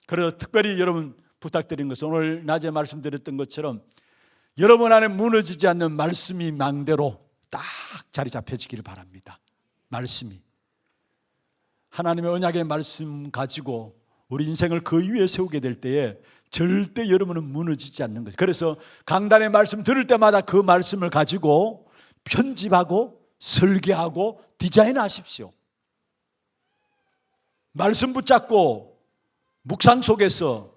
그래서 특별히 여러분 부탁드린 것은 오늘 낮에 말씀드렸던 것처럼 여러분 안에 무너지지 않는 말씀이 망대로 딱 자리 잡혀지기를 바랍니다. 말씀이 하나님의 언약의 말씀 가지고 우리 인생을 그 위에 세우게 될 때에 절대 여러분은 무너지지 않는 거죠. 그래서 강단의 말씀 들을 때마다 그 말씀을 가지고 편집하고 설계하고 디자인하십시오. 말씀 붙잡고 묵상 속에서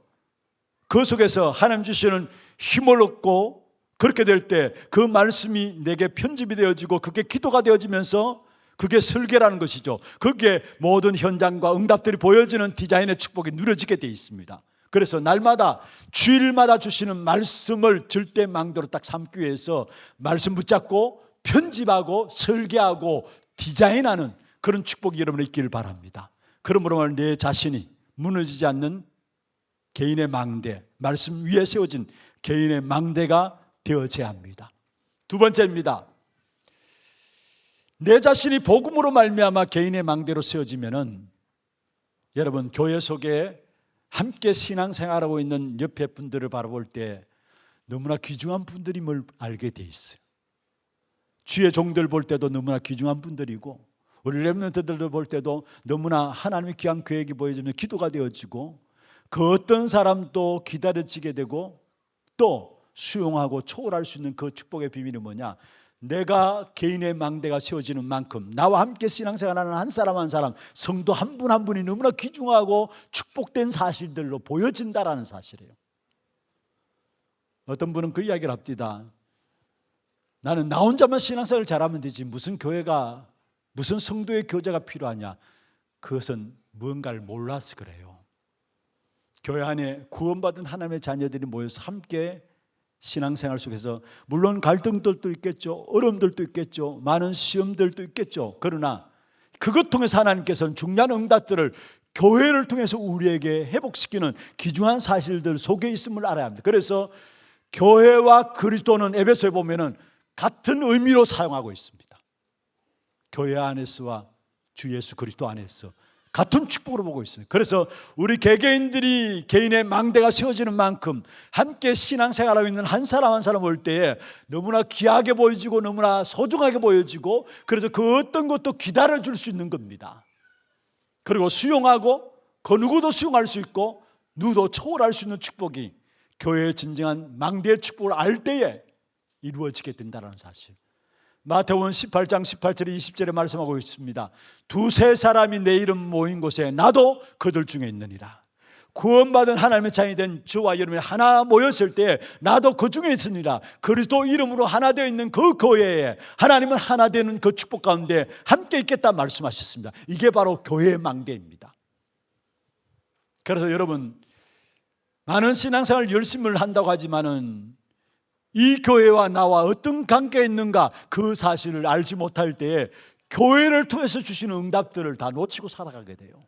그 속에서 하나님 주시는 힘을 얻고 그렇게 될 때 그 말씀이 내게 편집이 되어지고 그게 기도가 되어지면서 그게 설계라는 것이죠. 그게 모든 현장과 응답들이 보여지는 디자인의 축복이 누려지게 되어 있습니다. 그래서 날마다 주일마다 주시는 말씀을 절대 망대로 딱 삼기 위해서 말씀 붙잡고 편집하고 설계하고 디자인하는 그런 축복이 여러분에 있기를 바랍니다. 그러므로 내 자신이 무너지지 않는 개인의 망대, 말씀 위에 세워진 개인의 망대가 되어져야 합니다. 두 번째입니다. 내 자신이 복음으로 말미암아 개인의 망대로 세워지면은 여러분 교회 속에 함께 신앙생활하고 있는 옆에 분들을 바라볼 때 너무나 귀중한 분들임을 알게 돼 있어요. 주의 종들 볼 때도 너무나 귀중한 분들이고 우리 렘넌트들을 볼 때도 너무나 하나님의 귀한 계획이 보여지면 기도가 되어지고 그 어떤 사람도 기다려지게 되고 또 수용하고 초월할 수 있는 그 축복의 비밀이 뭐냐? 내가 개인의 망대가 세워지는 만큼 나와 함께 신앙생활하는 한 사람 한 사람, 성도 한 분 한 분이 너무나 귀중하고 축복된 사실들로 보여진다라는 사실이에요. 어떤 분은 그 이야기를 합니다. 나는 나 혼자만 신앙생활을 잘하면 되지 무슨 교회가 무슨 성도의 교제가 필요하냐? 그것은 무언가를 몰라서 그래요. 교회 안에 구원받은 하나님의 자녀들이 모여서 함께 신앙생활 속에서 물론 갈등들도 있겠죠. 어려움들도 있겠죠. 많은 시험들도 있겠죠. 그러나 그것 통해서 하나님께서는 중요한 응답들을 교회를 통해서 우리에게 회복시키는 귀중한 사실들 속에 있음을 알아야 합니다. 그래서 교회와 그리스도는 에베소에 보면은 같은 의미로 사용하고 있습니다. 교회 안에서와 주 예수 그리스도 안에서 같은 축복으로 보고 있습니다. 그래서 우리 개개인들이 개인의 망대가 세워지는 만큼 함께 신앙생활하고 있는 한 사람 한 사람 볼 때에 너무나 귀하게 보여지고 너무나 소중하게 보여지고 그래서 그 어떤 것도 기다려줄 수 있는 겁니다. 그리고 수용하고 그 누구도 수용할 수 있고 누구도 초월할 수 있는 축복이 교회의 진정한 망대의 축복을 알 때에 이루어지게 된다는 사실. 마태복음 18장 18절에 20절에 말씀하고 있습니다. 두세 사람이 내 이름 모인 곳에 나도 그들 중에 있느니라. 구원받은 하나님의 자녀이 된 저와 여러분이 하나 모였을 때 나도 그 중에 있으니라. 그리스도 이름으로 하나 되어 있는 그 교회에 하나님은 하나 되는 그 축복 가운데 함께 있겠다 말씀하셨습니다. 이게 바로 교회의 망대입니다. 그래서 여러분 많은 신앙생활 열심을 한다고 하지만은 이 교회와 나와 어떤 관계가 있는가 그 사실을 알지 못할 때에 교회를 통해서 주시는 응답들을 다 놓치고 살아가게 돼요.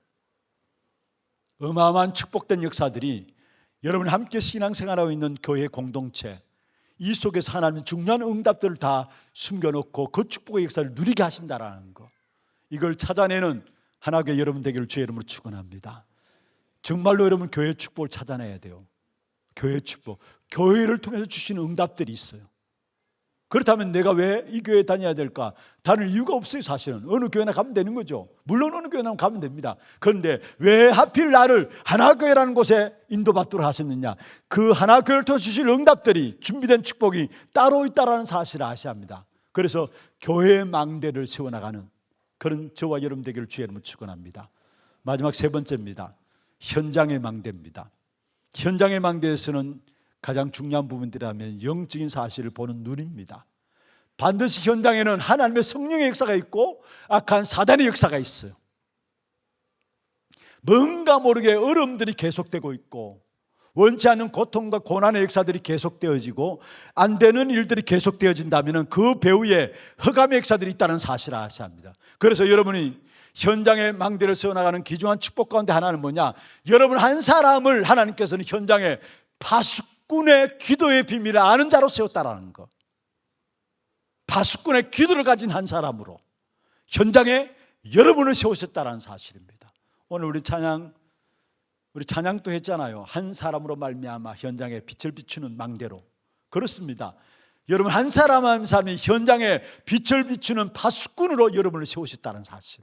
어마어마한 축복된 역사들이 여러분이 함께 신앙생활하고 있는 교회 공동체 이 속에서 하나님은 중요한 응답들을 다 숨겨놓고 그 축복의 역사를 누리게 하신다라는 거, 이걸 찾아내는 하나교회 여러분 되기를 주의 이름으로 축원합니다. 정말로 여러분 교회의 축복을 찾아내야 돼요. 교회의 축복, 교회를 통해서 주시는 응답들이 있어요. 그렇다면 내가 왜 이 교회에 다녀야 될까? 다닐 이유가 없어요. 사실은 어느 교회나 가면 되는 거죠. 물론 어느 교회나 가면 됩니다. 그런데 왜 하필 나를 하나교회라는 곳에 인도받도록 하셨느냐? 그 하나교회를 통해 주실 응답들이 준비된 축복이 따로 있다는 사실을 아셔야 합니다. 그래서 교회의 망대를 세워나가는 그런 저와 여러분 되기를 주의 이름으로 축원합니다. 마지막 세 번째입니다. 현장의 망대입니다. 현장의 망대에서는 가장 중요한 부분들이라면 영적인 사실을 보는 눈입니다. 반드시 현장에는 하나님의 성령의 역사가 있고 악한 사단의 역사가 있어요. 뭔가 모르게 어려움들이 계속되고 있고 원치 않는 고통과 고난의 역사들이 계속되어지고 안 되는 일들이 계속되어진다면 그 배후에 흑암의 역사들이 있다는 사실을 아셔야 합니다. 그래서 여러분이 현장의 망대를 세워나가는 귀중한 축복 가운데 하나는 뭐냐? 여러분 한 사람을 하나님께서는 현장에 파수꾼의 기도의 비밀을 아는 자로 세웠다라는 것. 파수꾼의 기도를 가진 한 사람으로 현장에 여러분을 세우셨다는 사실입니다. 오늘 우리 찬양도 했잖아요. 한 사람으로 말미암아 현장에 빛을 비추는 망대로. 그렇습니다. 여러분 한 사람 한 사람이 현장에 빛을 비추는 파수꾼으로 여러분을 세우셨다는 사실,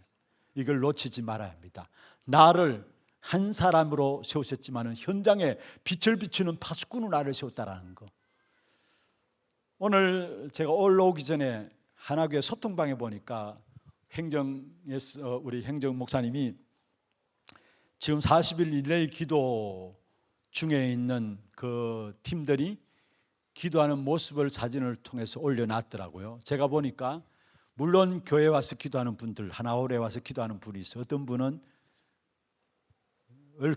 이걸 놓치지 말아야 합니다. 나를 한 사람으로 세우셨지만 현장에 빛을 비추는 파수꾼으로 나를 세웠다라는 거. 오늘 제가 올라오기 전에 하나교회 소통방에 보니까 우리 행정 목사님이 지금 40일 이내의 기도 중에 있는 그 팀들이 기도하는 모습을 사진을 통해서 올려놨더라고요. 제가 보니까 물론 교회에 와서 기도하는 분들, 하나홀에 와서 기도하는 분이 있어요. 어떤 분은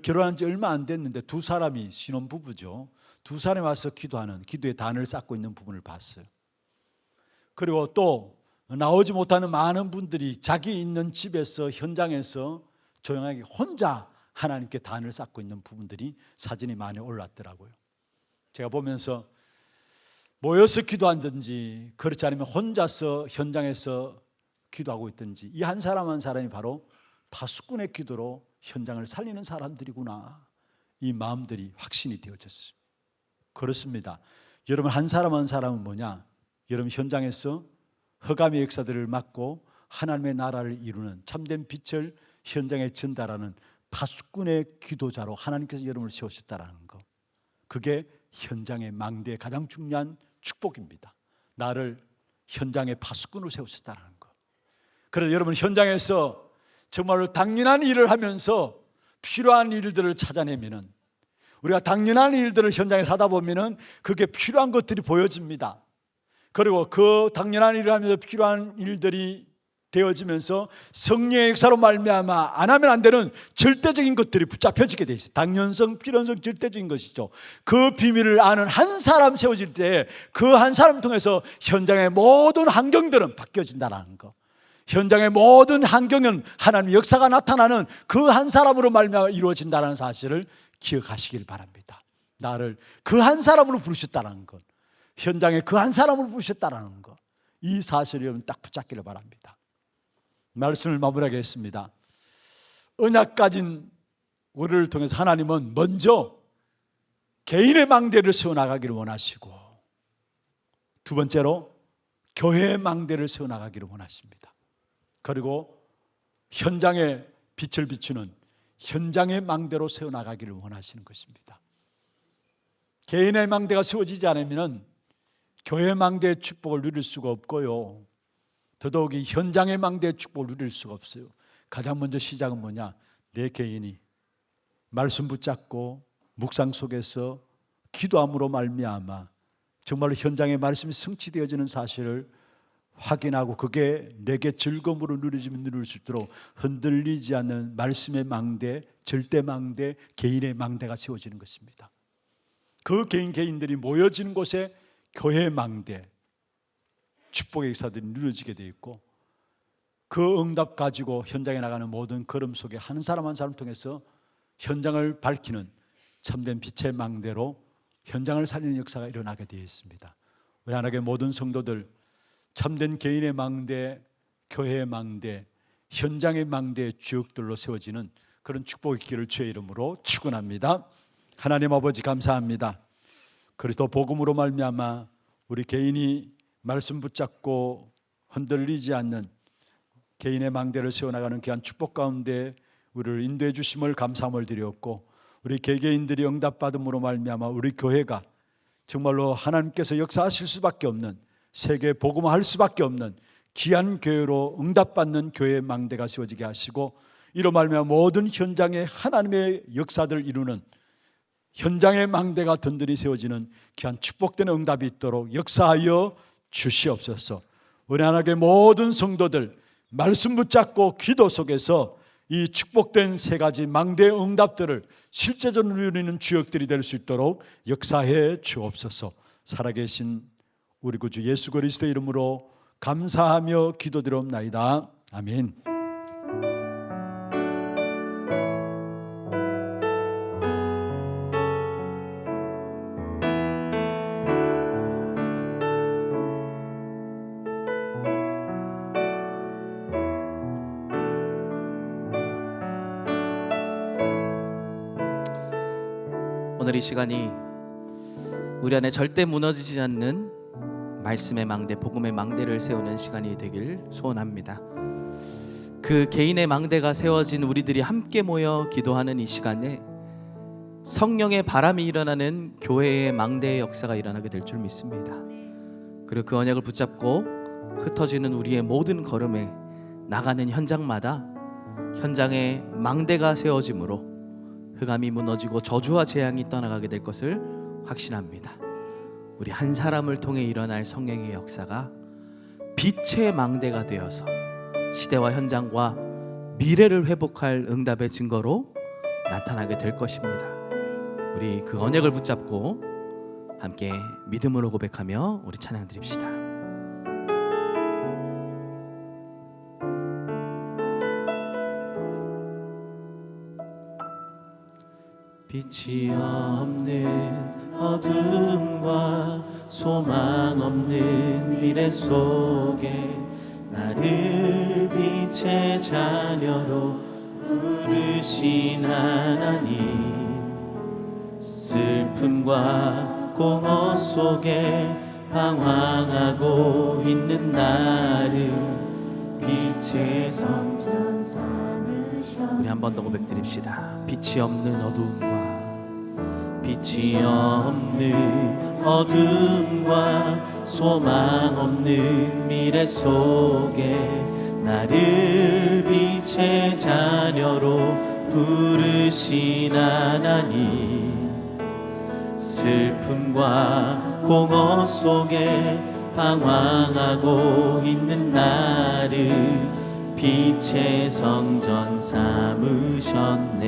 결혼한 지 얼마 안 됐는데 두 사람이 신혼부부죠. 두 사람이 와서 기도하는, 기도의 단을 쌓고 있는 부분을 봤어요. 그리고 또 나오지 못하는 많은 분들이 자기 있는 집에서 현장에서 조용하게 혼자 하나님께 단을 쌓고 있는 부분들이 사진이 많이 올랐더라고요. 제가 보면서 모여서 기도한든지 그렇지 않으면 혼자서 현장에서 기도하고 있든지 이 한 사람 한 사람이 바로 파수꾼의 기도로 현장을 살리는 사람들이구나, 이 마음들이 확신이 되어졌어요. 그렇습니다. 여러분 한 사람 한 사람은 뭐냐? 여러분 현장에서 흑암의 역사들을 막고 하나님의 나라를 이루는 참된 빛을 현장에 전달하는 파수꾼의 기도자로 하나님께서 여러분을 세우셨다는 거, 그게 현장의 망대의 가장 중요한 축복입니다. 나를 현장의 파수꾼으로 세우셨다는 거. 그래서 여러분 현장에서 정말로 당연한 일을 하면서 필요한 일들을 찾아내면은, 우리가 당연한 일들을 현장에서 하다 보면은 그게 필요한 것들이 보여집니다. 그리고 그 당연한 일을 하면서 필요한 일들이 되어지면서 성령의 역사로 말미암아 안 하면 안 되는 절대적인 것들이 붙잡혀지게 돼 있어요. 당연성, 필연성, 절대적인 것이죠. 그 비밀을 아는 한 사람 세워질 때 그 한 사람을 통해서 현장의 모든 환경들은 바뀌어진다는 거, 현장의 모든 환경은 하나님의 역사가 나타나는 그 한 사람으로 말미암아 이루어진다는 사실을 기억하시길 바랍니다. 나를 그 한 사람으로 부르셨다는 것, 현장에 그 한 사람으로 부르셨다는 것, 이 사실을 여러분 딱 붙잡기를 바랍니다. 말씀을 마무리하겠습니다. 언약 가진 우리를 통해서 하나님은 먼저 개인의 망대를 세워나가기를 원하시고, 두 번째로 교회의 망대를 세워나가기를 원하십니다. 그리고 현장에 빛을 비추는 현장의 망대로 세워나가기를 원하시는 것입니다. 개인의 망대가 세워지지 않으면 교회의 망대의 축복을 누릴 수가 없고요, 더더욱이 현장의 망대의 축복을 누릴 수가 없어요. 가장 먼저 시작은 뭐냐? 내 개인이 말씀 붙잡고 묵상 속에서 기도함으로 말미암아 정말로 현장의 말씀이 성취되어지는 사실을 확인하고 그게 내게 즐거움으로 누려지면 누릴 수 있도록 흔들리지 않는 말씀의 망대, 절대 망대, 개인의 망대가 세워지는 것입니다. 그 개인들이 모여지는 곳에 교회의 망대, 축복의 역사들이 누려지게 되어 있고, 그 응답 가지고 현장에 나가는 모든 걸음 속에 한 사람 한 사람 통해서 현장을 밝히는 참된 빛의 망대로 현장을 살리는 역사가 일어나게 되어 있습니다. 우리 하나님의 모든 성도들 참된 개인의 망대, 교회의 망대, 현장의 망대의 주역들로 세워지는 그런 축복의 길을 주의 이름으로 축원합니다. 하나님 아버지 감사합니다. 그리스도 복음으로 말미암아 우리 개인이 말씀 붙잡고 흔들리지 않는 개인의 망대를 세워나가는 귀한 축복 가운데 우리를 인도해 주심을 감사함을 드렸고, 우리 개개인들이 응답받음으로 말미암아 우리 교회가 정말로 하나님께서 역사하실 수밖에 없는, 세계 복음화할 수밖에 없는 귀한 교회로 응답받는 교회의 망대가 세워지게 하시고, 이로 말미암아 모든 현장에 하나님의 역사들을 이루는 현장의 망대가 든든히 세워지는 귀한 축복된 응답이 있도록 역사하여 주시옵소서. 우리 하나님의 모든 성도들 말씀 붙잡고 기도 속에서 이 축복된 세 가지 망대의 응답들을 실제적으로 누리는 주역들이 될 수 있도록 역사해 주옵소서. 살아계신 우리 구주 예수 그리스도의 이름으로 감사하며 기도드리옵나이다. 아멘. 오늘 이 시간이 우리 안에 절대 무너지지 않는 말씀의 망대, 복음의 망대를 세우는 시간이 되길 소원합니다. 그 개인의 망대가 세워진 우리들이 함께 모여 기도하는 이 시간에 성령의 바람이 일어나는 교회의 망대의 역사가 일어나게 될 줄 믿습니다. 그리고 그 언약을 붙잡고 흩어지는 우리의 모든 걸음에 나가는 현장마다 현장에 망대가 세워짐으로 흑암이 무너지고 저주와 재앙이 떠나가게 될 것을 확신합니다. 우리 한 사람을 통해 일어날 성령의 역사가 빛의 망대가 되어서 시대와 현장과 미래를 회복할 응답의 증거로 나타나게 될 것입니다. 우리 그 언약을 붙잡고 함께 믿음으로 고백하며 우리 찬양 드립시다. 빛이 없는 어둠과 소망 없는 미래 속에 나를 빛의 자녀로 부르신 하나님, 슬픔과 공허 속에 방황하고 있는 나를 빛의 성전 삼으셨네. 우리 한 번 더 고백드립시다. 빛이 없는 어둠과 빛이 없는 어둠과 소망 없는 미래 속에 나를 빛의 자녀로 부르신 하나님, 슬픔과 공허 속에 방황하고 있는 나를 빛의 성전 삼으셨네.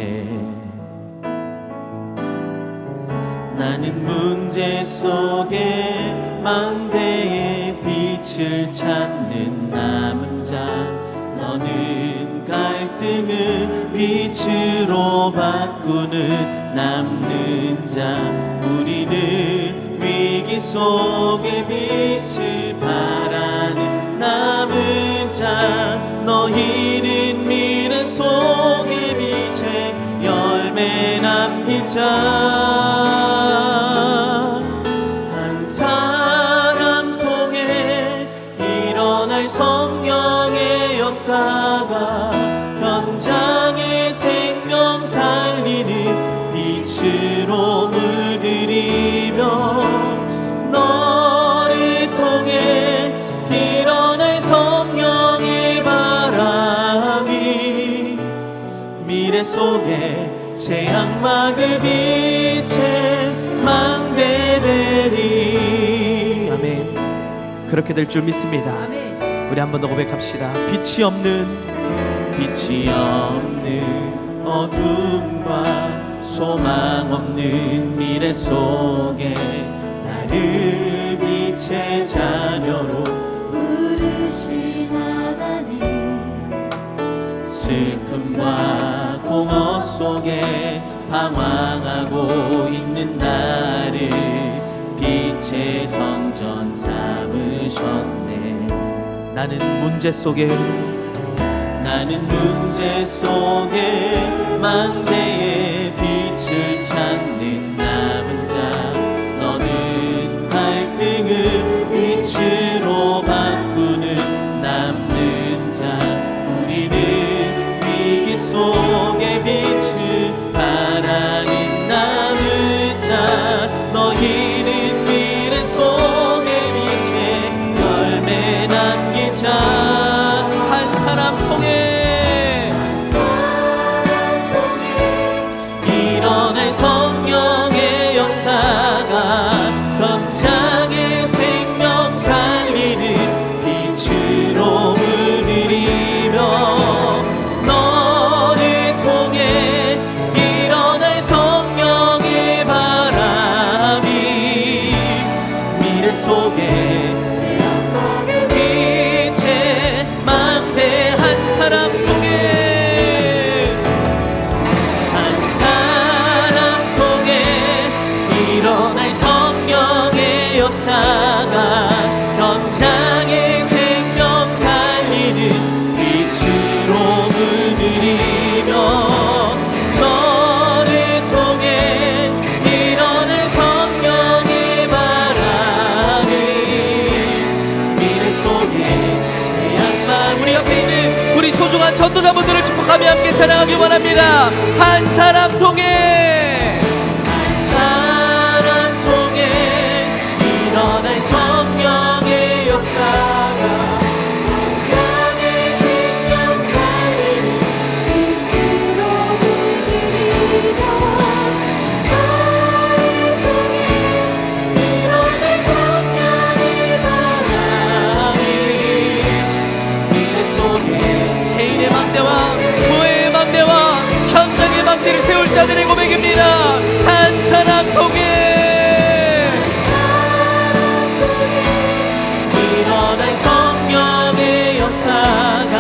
나는 문제 속에 망대의 빛을 찾는 남은 자, 너는 갈등을 빛으로 바꾸는 남는 자, 우리는 위기 속에 빛을 바라는 남은 자, 너희는 미래 속에 빛의 열매 남길 자. 한 사람 통해 일어날 성령의 역사가 현장의 생명 살리는 빛으로 물들이며, 너를 통해 일어날 성령의 바람이 미래 속에 재앙 막을 빛의 망대되리. 아멘. 그렇게 될 줄 믿습니다. 우리 한 번 더 고백합시다. 빛이 없는 어둠과 소망 없는 미래 속에 나를 빛의 자녀로 부르신 하나님, 슬픔과 공허 속에 방황하고 있는 나를 빛의 성전 삼으셨네. 나는 문제 속에 망대의 빛을 찾는 남은 자, 너는 갈등을 빛으로 바꾸는 남는 자, 우리는 위기 속에 빛을 바라는 남은 자, 너희는 미래 속에 빛의 열매 남긴 자. 한 사람 통해 일어날 성령의 역사가 현장의 생명 살리는 빛으로 물들이며, 너를 통해 일어날 성령의 바람이 미래 속에 빛의 망대. 한 사람 통해 일어날 성령의 역사가 현장의 생명 살리는 빛으로 물들이며, 너를 통해 일어날 성령의 바람이 미래 속에 재앙만. 우리 옆에 있는 우리 소중한 전도자분들을 축복하며 함께 찬양하기 원합니다. 한 사람 통해 일어날 성령의 역사가 현장의 생명 살리는 빛으로 물들이며, 너를 통해 일어날 성령의 바람이 미래 속에 개인의 망대와 교회의 망대와 현장의 망대를 세울 자들의 고백입니다. 한 사람 통해 일어날 성령의 역사가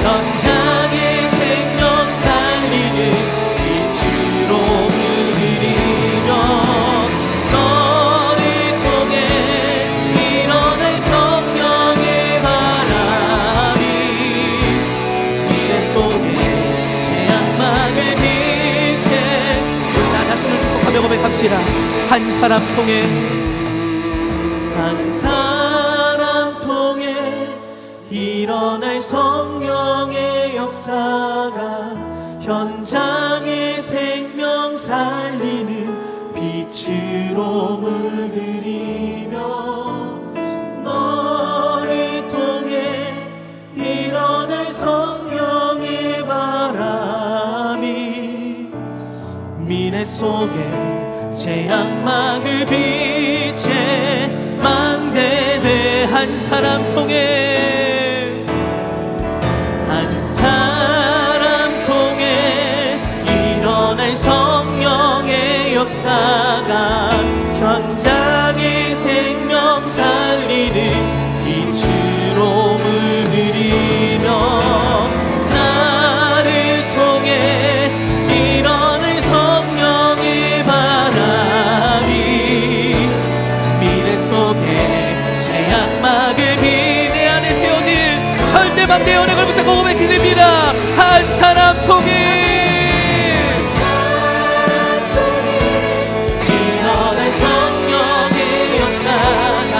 현장의 생명 살리는 빛으로 고백합시다. 한 사람 통해 한 사람 통해 일어날 성령의 역사가 현장의 생명 살리는 빛으로 물들이며 너를 통해 일어날 성령의 바람이 미래 속에 재앙막을 빛에 망대되 한 사람 통해 한 사람 통해 일어날 성령의 역사가 현장의 생명 살리는 빛으로 물들이며 나를 통해 일어날 성령의 바람이 미래 속에 재앙막을 비내 안에 세워질 절대망대의 언약을 붙잡고 고백드립니다. 한 사람 통해 일어날 성령의 역사가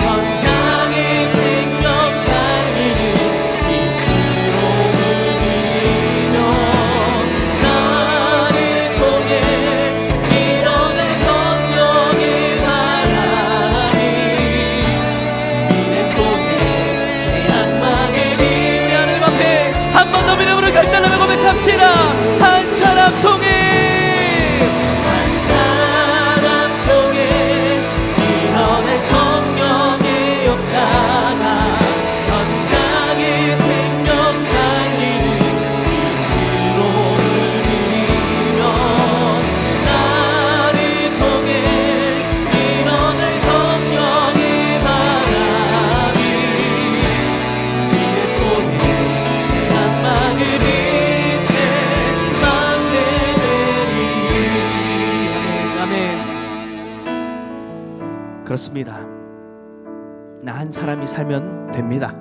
현장의 생명 살리는 빛으로 물들이며 나를 통해 일어날 성령의 바람이 미래 속에 재앙막을 비 우리 하나님 앞에 한 번 더 믿음으로 결단하며 고백합시다. 한 사람 통해 성령의 역사가 현장의 생명 살리는 빛으로 물들이며 나를 통해 일어날 성령의 바람이 미래 속에 재앙막을 빛에 망대되리. 아멘. 그렇습니다. 나 한 사람이 살면 됩니다.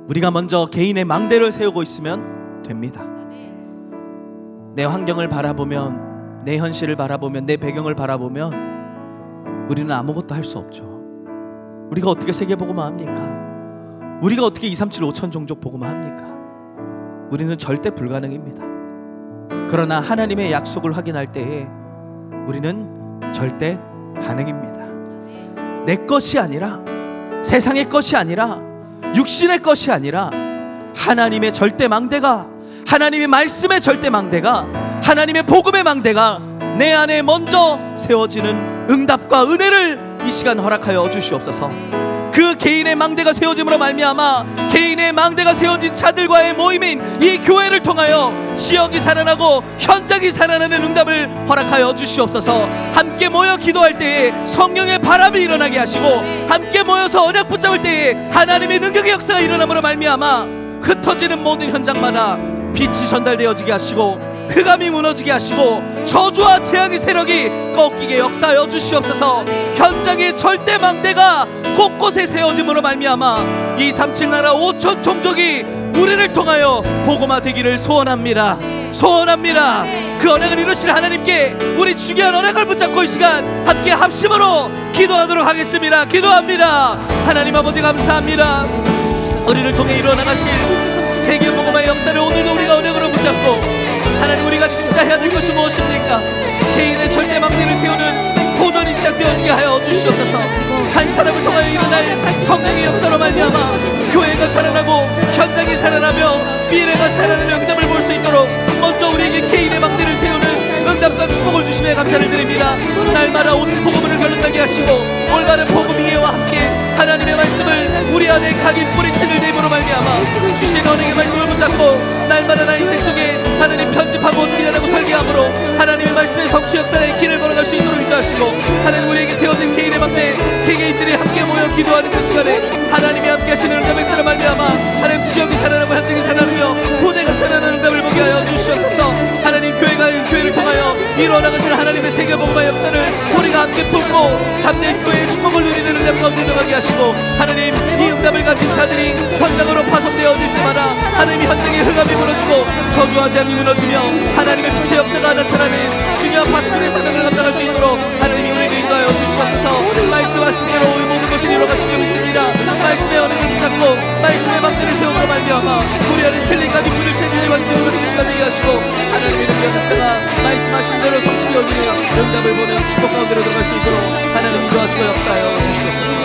우리가 먼저 개인의 망대를 세우고 있으면 됩니다. 내 환경을 바라보면, 내 현실을 바라보면, 내 배경을 바라보면 우리는 아무것도 할 수 없죠. 우리가 어떻게 세계복음화 합니까? 우리가 어떻게 237 5천 종족 복음화 합니까? 우리는 절대 불가능입니다. 그러나 하나님의 약속을 확인할 때에 우리는 절대 가능입니다. 내 것이 아니라, 세상의 것이 아니라, 육신의 것이 아니라 하나님의 절대 망대가, 하나님의 말씀의 절대 망대가, 하나님의 복음의 망대가 내 안에 먼저 세워지는 응답과 은혜를 이 시간 허락하여 주시옵소서. 그 개인의 망대가 세워짐으로 말미암아 개인의 망대가 세워진 자들과의 모임인 이 교회를 통하여 지역이 살아나고 현장이 살아나는 응답을 허락하여 주시옵소서. 함께 모여 기도할 때에 성령의 바람이 일어나게 하시고, 함께 모여서 언약 붙잡을 때에 하나님의 능력의 역사가 일어남으로 말미암아 흩어지는 모든 현장마다 빛이 전달되어지게 하시고, 흑암이 무너지게 하시고, 저주와 재앙의 세력이 꺾이게 역사하여 주시옵소서. 현장의 절대 망대가 곳곳에 세워짐으로 말미암아 237 나라 5천 종족이 우리를 통하여 복음화 되기를 소원합니다. 소원합니다. 그 언약을 이루실 하나님께 우리 중요한 언약을 붙잡고 이 시간 함께 합심으로 기도하도록 하겠습니다. 기도합니다. 하나님 아버지 감사합니다. 우리를 통해 일어나가실 세계 복음화의 역사를 오늘도 우리가 언약으로 붙잡고, 하나님 우리가 진짜 해야 될 것이 무엇입니까? 개인의 절대 망대를 세우는 도전이 시작되어지게 하여 주시옵소서. 한 사람을 통하여 일어날 성령의 역사로 말미암아 교회가 살아나고 현장이 살아나며 미래가 살아나며 응답을 볼 수 있도록 먼저 우리에게 개인의 망대를 세우는 응답과 축복을 주시며 감사를 드립니다. 날마다 오직 복음을 결론나게 하시고 올바른 복음 이해와 함께 하나님의 말씀을 우리 안에 각인 뿌리채를 내므로 말미암아 주신 언약의 말씀을 붙잡고 날마다 나 인생 속에 하나님 편집하고 미련하고 설계함으로 하나님의 말씀의 성취 역사의 길을 걸어갈 수 있도록 인도하시고, 하나님 우리에게 세워진 개인의 망대, 개개인들이 함께 모여 기도하는 그 시간에 하나님이 함께 하시는 응답의 역사를 말미암아 하나님 지역이 살아나고 현장이 살아나며 후대가 살아나는 응답을 보게 하여 주시옵소서. 하나님 교회를 통하여 뒤로 나가실 하나님의 세계복음화 역사를 우리가 함께 품고 참된 교회의 축복을 누리는 은혜 가운데 들어가게 하시고, 하나님 이 응답을 가진 자들이 현장으로 파송되어질 때마다 하나님이 현장의 흑암이 무너지고 저주와 재앙이 무너지며 하나님의 빛의 역사가 나타나는 중요한 파수꾼의 사명을 감당할 수 있도록 하나님이 우리를 인도하여 주시옵소서. 말씀하신 대로 이 모든 것을 이루어가시려 믿습니다. 말씀의 언행을 붙잡고 말씀의 망대를 세우므로 말미암아 우리 안에 틀림과 깊음을 체질에 완전히 무너지는 시간 되게 하시고, 하나님의 능력 역사가 말씀하신 대로 성취되어지는 응답을 보는 축복 가운데로 들어갈 수 있도록 하나님 인도하시고 역사하여 주시옵소서.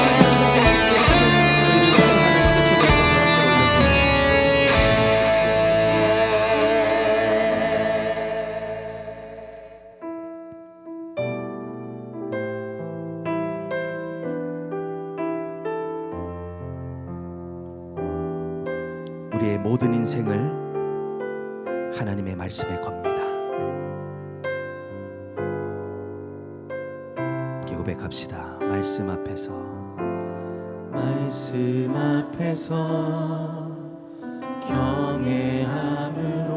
우리의 모든 인생을 하나님의 말씀에 겁니다. 이렇게 고백합시다. 말씀 앞에서 경외함으로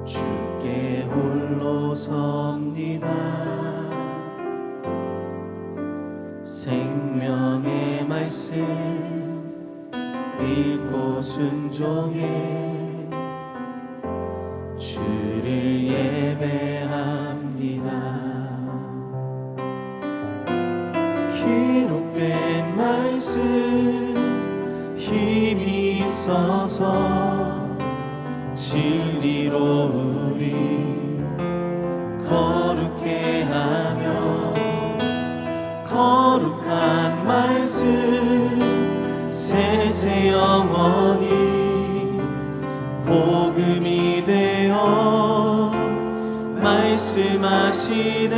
주께 홀로 섭니다. 생명의 말씀 읽고 순종해 주를 예배합니다. 기록된 말씀 힘이 있어서 진리로 우리 거룩해 하며, 거룩한 말씀 세세 영원히 복음이 되어 말씀하시네.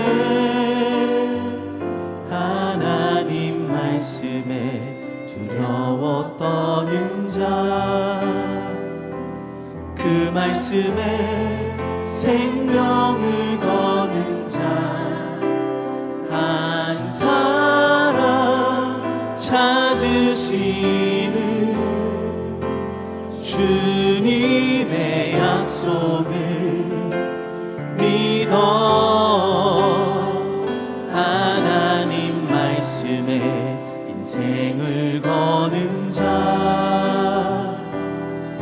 하나님 말씀에 두려워 떠는 자, 그 말씀에 생명을 거는 자 한 사람 찾으시는 주님의 약속을 믿어 하나님 말씀에 인생을 거는 자,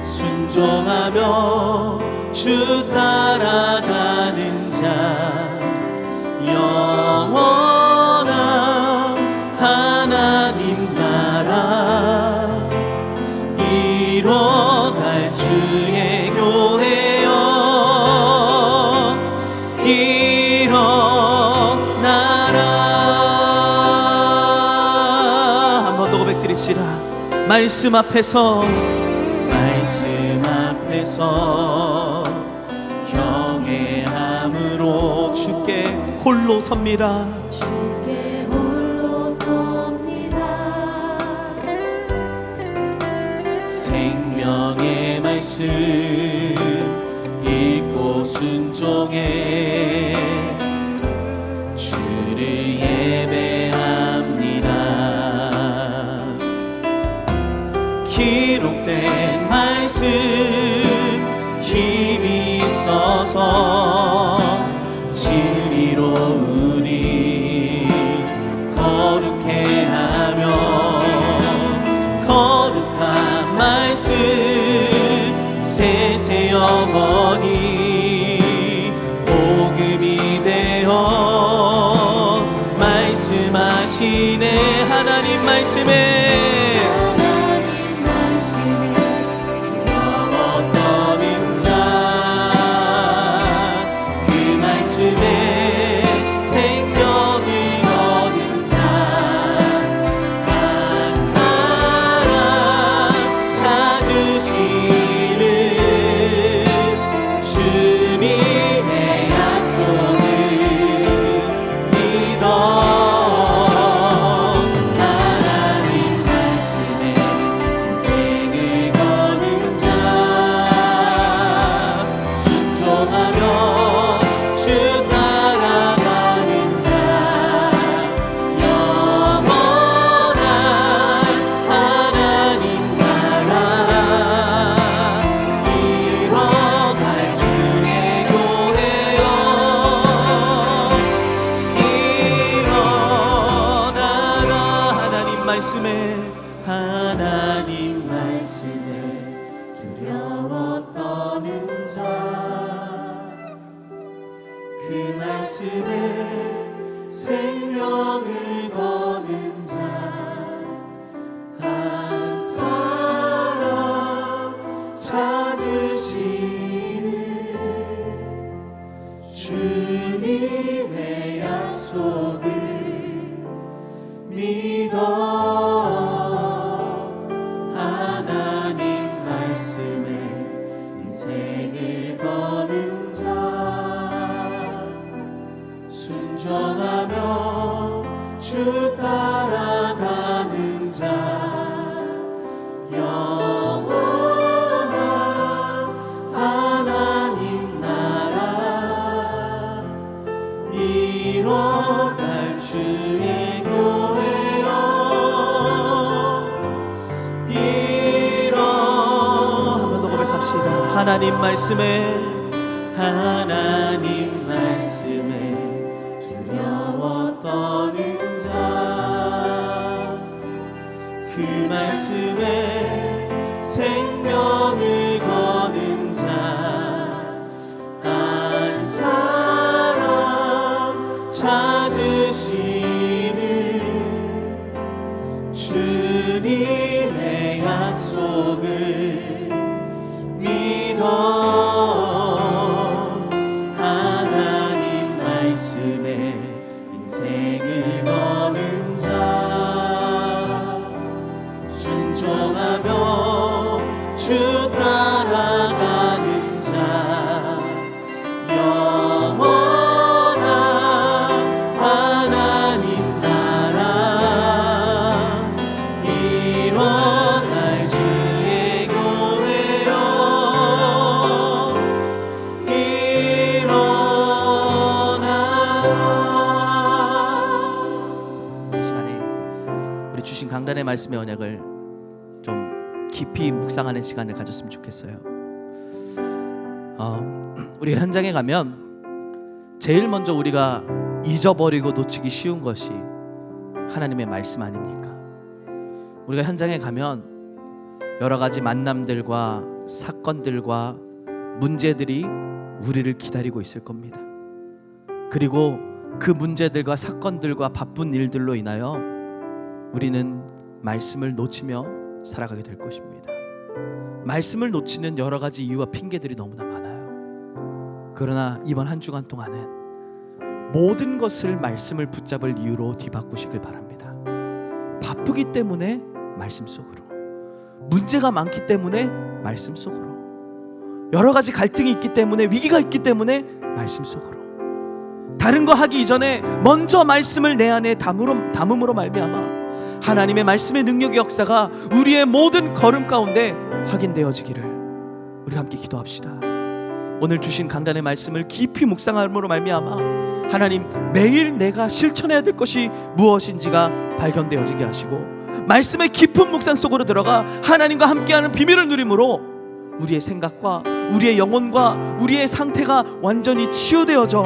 순종하며 주 따라가는 자, 영원한 하나님 나라 이뤄갈 주의 교회여 일어나라. 한 번 더 고백드립시다. 말씀 앞에서 경외함으로 주께 홀로 섭니다. 주께 홀로 섭니다. 생명의 말씀 읽고 순종해 주를 예배합니다. 기록된 말씀 힘이 있어서 진리로 우리 거룩해 하며, 거룩한 말씀 세세 영원히 복음이 되어 말씀하시네. 하나님 말씀에 하나님 말씀에 생명을 거는 자 한 사람 찾으시는 주님의 약속을 믿어 하나님 말씀에 인생을 거는 자 순종하며 주 따라가는 자 영원한 하나님 나라 이뤄갈 주의 교회여 한 번 더 고백합시다. 하나님 말씀에 두려워 떠는 자 그 말씀에 생명을 거는 자 한 사람 찾으시는 주님의 약속을 믿어 하나님 말씀에 인생을 거는 자 순종하며 주 따라가는 자 영원한 하나님 나라 이뤄갈 주의 교회여 이 시간에 우리 주신 강단의 말씀의 언약을 좀 깊이 묵상하는 시간을 가졌으면 좋겠어요. 우리 현장에 가면 제일 먼저 우리가 잊어버리고 놓치기 쉬운 것이 하나님의 말씀 아닙니까? 우리가 현장에 가면 여러 가지 만남들과 사건들과 문제들이 우리를 기다리고 있을 겁니다. 그리고 그 문제들과 사건들과 바쁜 일들로 인하여 우리는 말씀을 놓치며 살아가게 될 것입니다. 말씀을 놓치는 여러 가지 이유와 핑계들이 너무나 많아요. 그러나 이번 한 주간 동안은 모든 것을 말씀을 붙잡을 이유로 뒤바꾸시길 바랍니다. 바쁘기 때문에 말씀 속으로, 문제가 많기 때문에 말씀 속으로, 여러 가지 갈등이 있기 때문에, 위기가 있기 때문에 말씀 속으로, 다른 거 하기 이전에 먼저 말씀을 내 안에 담음으로 말미암아 하나님의 말씀의 능력의 역사가 우리의 모든 걸음 가운데 확인되어지기를 우리 함께 기도합시다. 오늘 주신 강단의 말씀을 깊이 묵상함으로 말미암아 하나님 매일 내가 실천해야 될 것이 무엇인지가 발견되어지게 하시고 말씀의 깊은 묵상 속으로 들어가 하나님과 함께하는 비밀을 누림으로 우리의 생각과 우리의 영혼과 우리의 상태가 완전히 치유되어져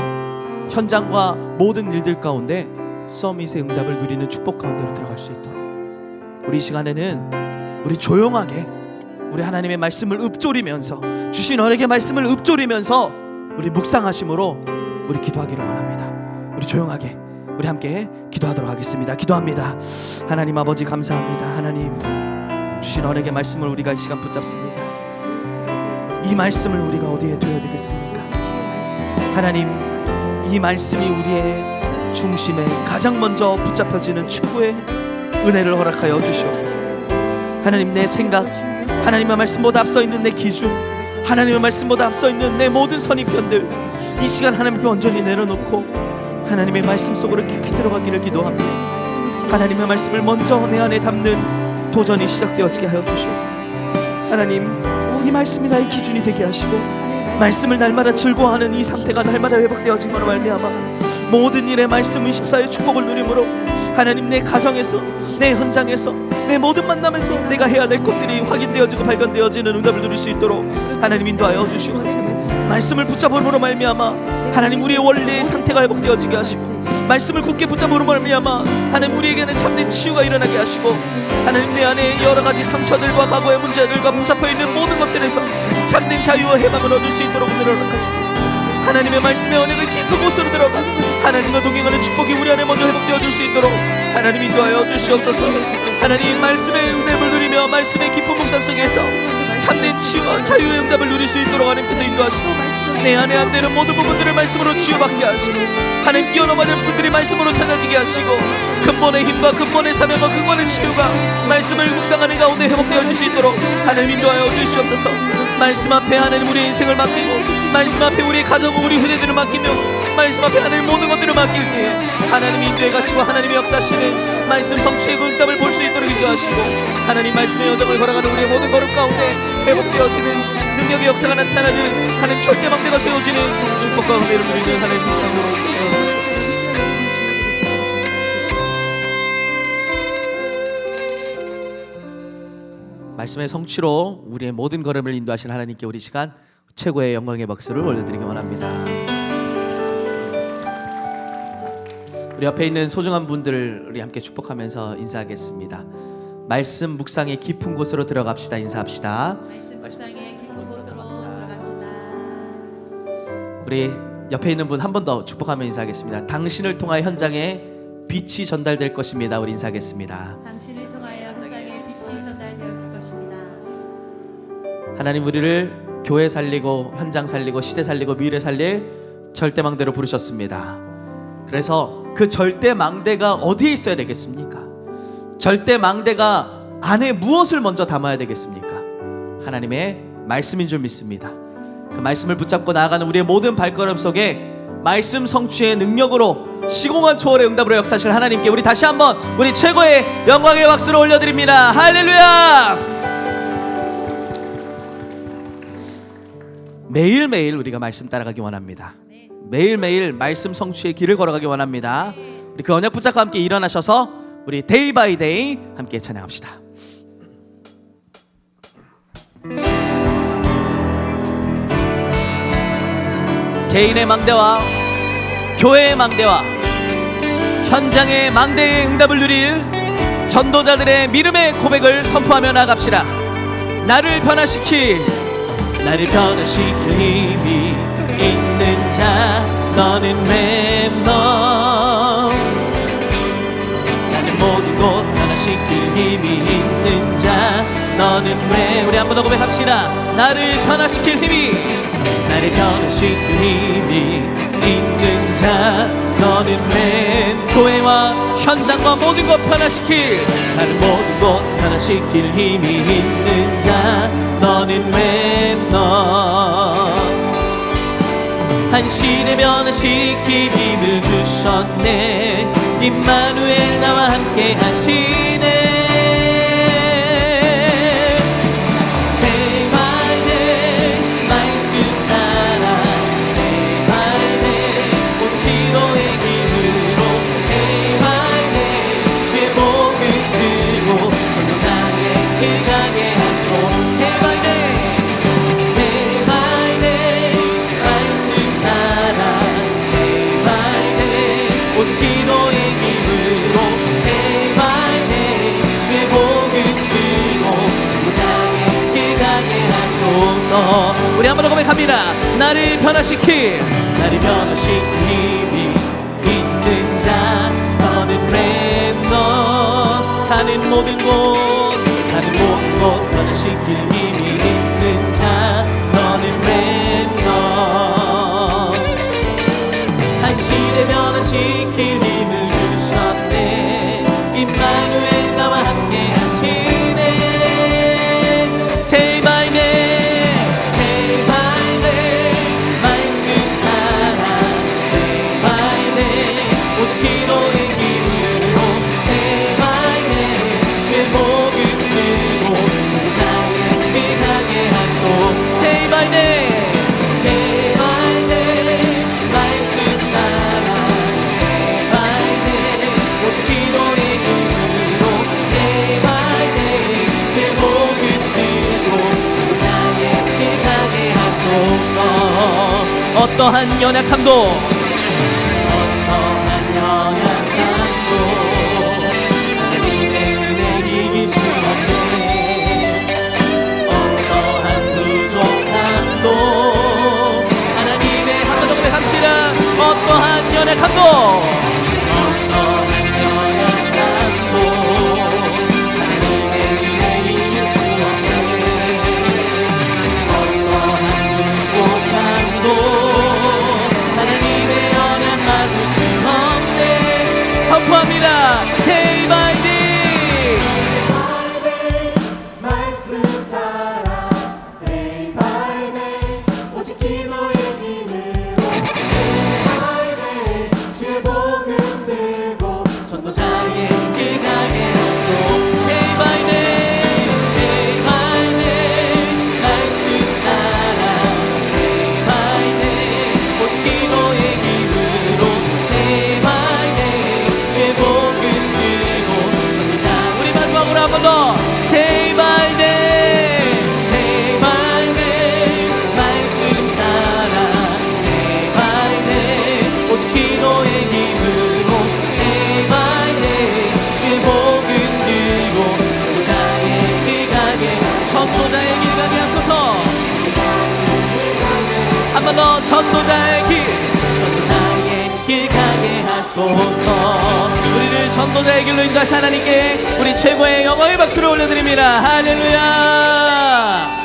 현장과 모든 일들 가운데 서밋의 응답을 누리는 축복 가운데로 들어갈 수 있도록 우리 시간에는 우리 조용하게 우리 하나님의 말씀을 읊조리면서 주신 언약의 말씀을 읊조리면서 우리 묵상하심으로 우리 기도하기를 원합니다. 우리 조용하게 우리 함께 기도하도록 하겠습니다. 기도합니다. 하나님 아버지 감사합니다. 하나님 주신 언약의 말씀을 우리가 이 시간 붙잡습니다. 이 말씀을 우리가 어디에 둬야 되겠습니까? 하나님 이 말씀이 우리의 중심에 가장 먼저 붙잡혀지는 최고의 은혜를 허락하여 주시옵소서. 하나님 내 생각, 하나님의 말씀보다 앞서 있는 내 기준, 하나님의 말씀보다 앞서 있는 내 모든 선입견들 이 시간 하나님 앞에 온전히 내려놓고 하나님의 말씀 속으로 깊이 들어가기를 기도합니다. 하나님의 말씀을 먼저 내 안에 담는 도전이 시작되어지게 하여 주시옵소서. 하나님 이 말씀이 나의 기준이 되게 하시고 말씀을 날마다 즐거워하는 이 상태가 날마다 회복되어진 것으로 말미암아 모든 일에 말씀 24의 축복을 누림으로 하나님 내 가정에서 내 현장에서 내 모든 만남에서 내가 해야 될 것들이 확인되어지고 발견되어지는 응답을 누릴 수 있도록 하나님 인도하여 주시옵소서. 말씀을 붙잡음으로 말미암아 하나님 우리의 원래의 상태가 회복되어지게 하시고 말씀을 굳게 붙잡음으로 말미암아 하나님 우리에게는 참된 치유가 일어나게 하시고 하나님 내 안에 여러 가지 상처들과 과거의 문제들과 붙잡혀 있는 모든 것들에서 참된 자유와 해방을 얻을 수 있도록 은혜를 허락하시고 하나님의 말씀의 언약의 깊은 곳으로 들어가 하나님과 동행하는 축복이 우리 안에 먼저 회복되어 줄 수 있도록 하나님 인도하여 주시옵소서. 하나님 말씀의 은혜를 누리며 말씀의 깊은 묵상 속에서 참된 치유와 자유의 응답을 누릴 수 있도록 하나님께서 인도하시고 내 안에 안 되는 모든 부분들을 말씀으로 치유받게 하시고 하나님 뛰어넘어야 될 분들이 말씀으로 찾아지게 하시고 근본의 힘과 근본의 사명과 근본의 치유가 말씀을 묵상하는 가운데 회복되어 줄 수 있도록 하나님 인도하여 주시옵소서. 말씀 앞에 하나님 우리의 인생을 맡기고 말씀 앞에 우리의 가정과 우리 후대들을 맡기며 말씀 앞에 하나님 모든 것들을 맡길 때에 하나님이 인도해 가시고 하나님의 역사하시는 말씀 성취의 그 응답을 볼 수 있도록 인도하시고 하나님 말씀의 여정을 걸어가는 우리의 모든 걸음 가운데 회복되어지는 능력의 역사가 나타나는 하나님 절대망대가 세워지는 축복과 은혜를 누리는 하나님 주시옵소서. 말씀의 성취로 우리의 모든 걸음을 인도하신 하나님께 우리 시간 최고의 영광의 박수를 올려드리기 원합니다. 우리 옆에 있는 소중한 분들 우리 함께 축복하면서 인사하겠습니다. 말씀 묵상의 깊은 곳으로 들어갑시다. 인사합시다. 말씀 묵상의 깊은 곳으로 들어갑시다. 우리 옆에 있는 분 한 번 더 축복하며 인사하겠습니다. 당신을 통하여 현장에 빛이 전달될 것입니다. 우리 인사하겠습니다. 당신을 통하여 현장에 빛이 전달되어질 것입니다. 하나님 우리를 교회 살리고 현장 살리고 시대 살리고 미래 살릴 절대망대로 부르셨습니다. 그래서 그 절대망대가 어디에 있어야 되겠습니까? 절대망대가 안에 무엇을 먼저 담아야 되겠습니까? 하나님의 말씀인 줄 믿습니다. 그 말씀을 붙잡고 나아가는 우리의 모든 발걸음 속에 말씀 성취의 능력으로 시공간 초월의 응답으로 역사하실 하나님께 우리 다시 한번 우리 최고의 영광의 박수를 올려드립니다. 할렐루야! 매일매일 우리가 말씀 따라가기 원합니다. 매일매일 말씀 성취의 길을 걸어가기 원합니다. 우리 그 언약 붙잡고 함께 일어나셔서 우리 데이 바이 데이 함께 찬양합시다. 개인의 망대와 교회의 망대와 현장의 망대의 응답을 누릴 전도자들의 믿음의 고백을 선포하며 나갑시다. 나를 변화시킬 힘이 있는 자 너는 렘넌트 나는 모든 곳 변화시킬 힘이 있는 자 너는 우리 한 번 더 고백합시다. 나를 변화시킬 힘이 있는 자 너는 교회와 현장과 모든 것 변화시킬 나는 모든 곳 변화시킬 힘이 있는 자 너는 한시대 변화시킬 힘을 주셨네 임마누엘 나와 함께 하시네 오직 기도의 힘으로 해봐네 주의 복을 들고 전도자의 길 가게 하소서. 우리 한번 더 고백합니다. 나를 변화시킬 힘이 있는 자 너는 렘넌트 가는 모든 곳 변화시킬 힘이 있는 자 너는 렘넌트 한시대 변화시킬 힘을 주셨네 임마누엘 나와 함께 하시네 Day by day 말씀 따라 Day by day 오직 기도의 힘으로 Day by day 주의 복을 들고 전도자의 길 가게 하소 Day by day 어떠한 연약함도 하나님의 은혜 이길 수 없네 어떠한 부족함도 하나님의 한 번 더 연약함도 하나님의 은혜 이길 수 없네. 어떠한 부족함도 하나님의 연약 막을 수 없네. 선포합니다. Day by day. 말씀 따라 day by day 오직 기도의 힘으로 day by day 주의 복음 들고 전도자의 길 가게 하소. Day by day. day by day 말씀 따라 day by day 오직 기도의 힘으로 day by day 주의 복음 들고 전도자. 우리 마지막으로 한 번 더. Day by day. day by day 말씀 따라 day by day 오직 기도의 힘으로 day by day 주의 복음 들고 전도자의 길 가게 전도자의 길 가게 하소서. 한 번 더. 전도자의 길. 전도자의 길 가게 하소서. 우리를 전도자의 길로 인도하신 하나님께 우리 최고의 영광의 박수를 올려드립니다. 할렐루야.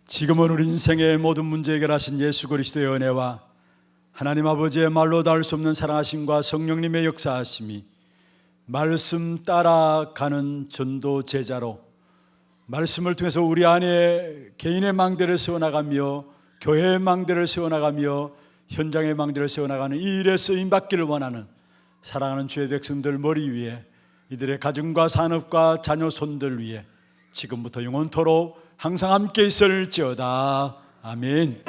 지금은 우리 인생의 모든 문제 해결하신 예수 그리스도의 은혜와 하나님 아버지의 말로 닿을 수 없는 사랑하심과 성령님의 역사하심이 말씀 따라가는 전도 제자로 말씀을 통해서 우리 안에 개인의 망대를 세워나가며 교회의 망대를 세워나가며 현장의 망대를 세워나가는 이 일에 쓰임받기를 원하는 사랑하는 주의 백성들 머리 위에 이들의 가정과 산업과 자녀 손들 위에 지금부터 영원토록 항상 함께 있을지어다. 아멘.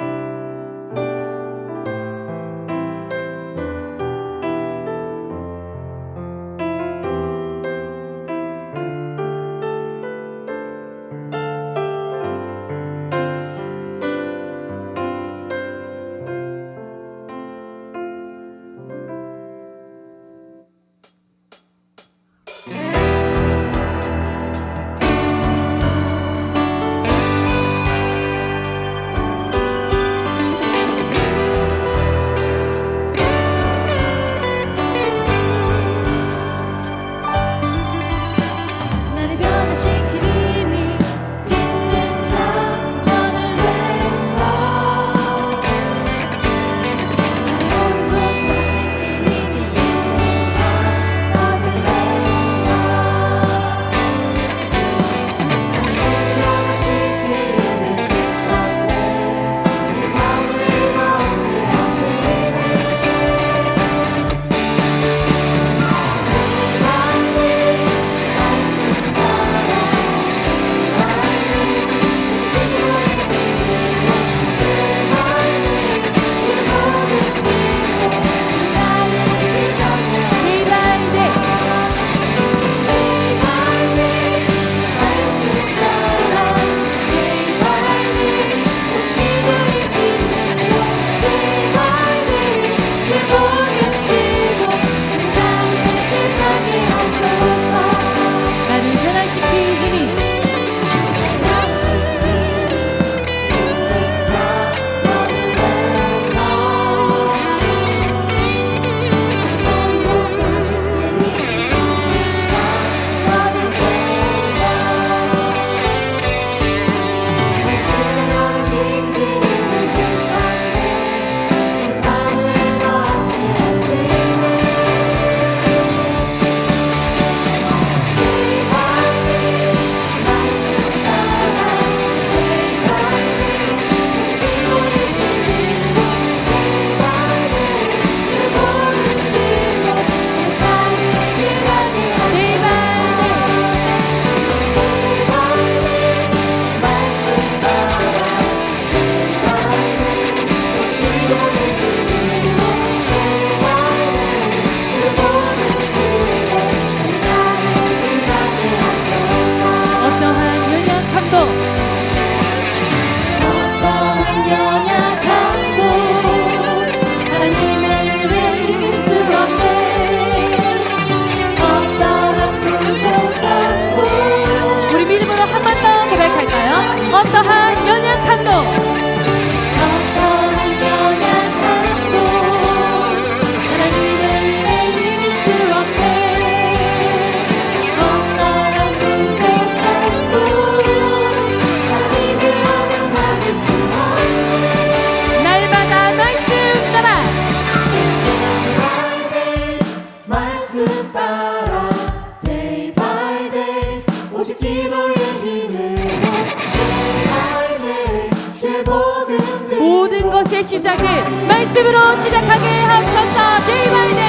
이제 시작을 말씀으로 시작하게 하옵소서. 데이 바이 데이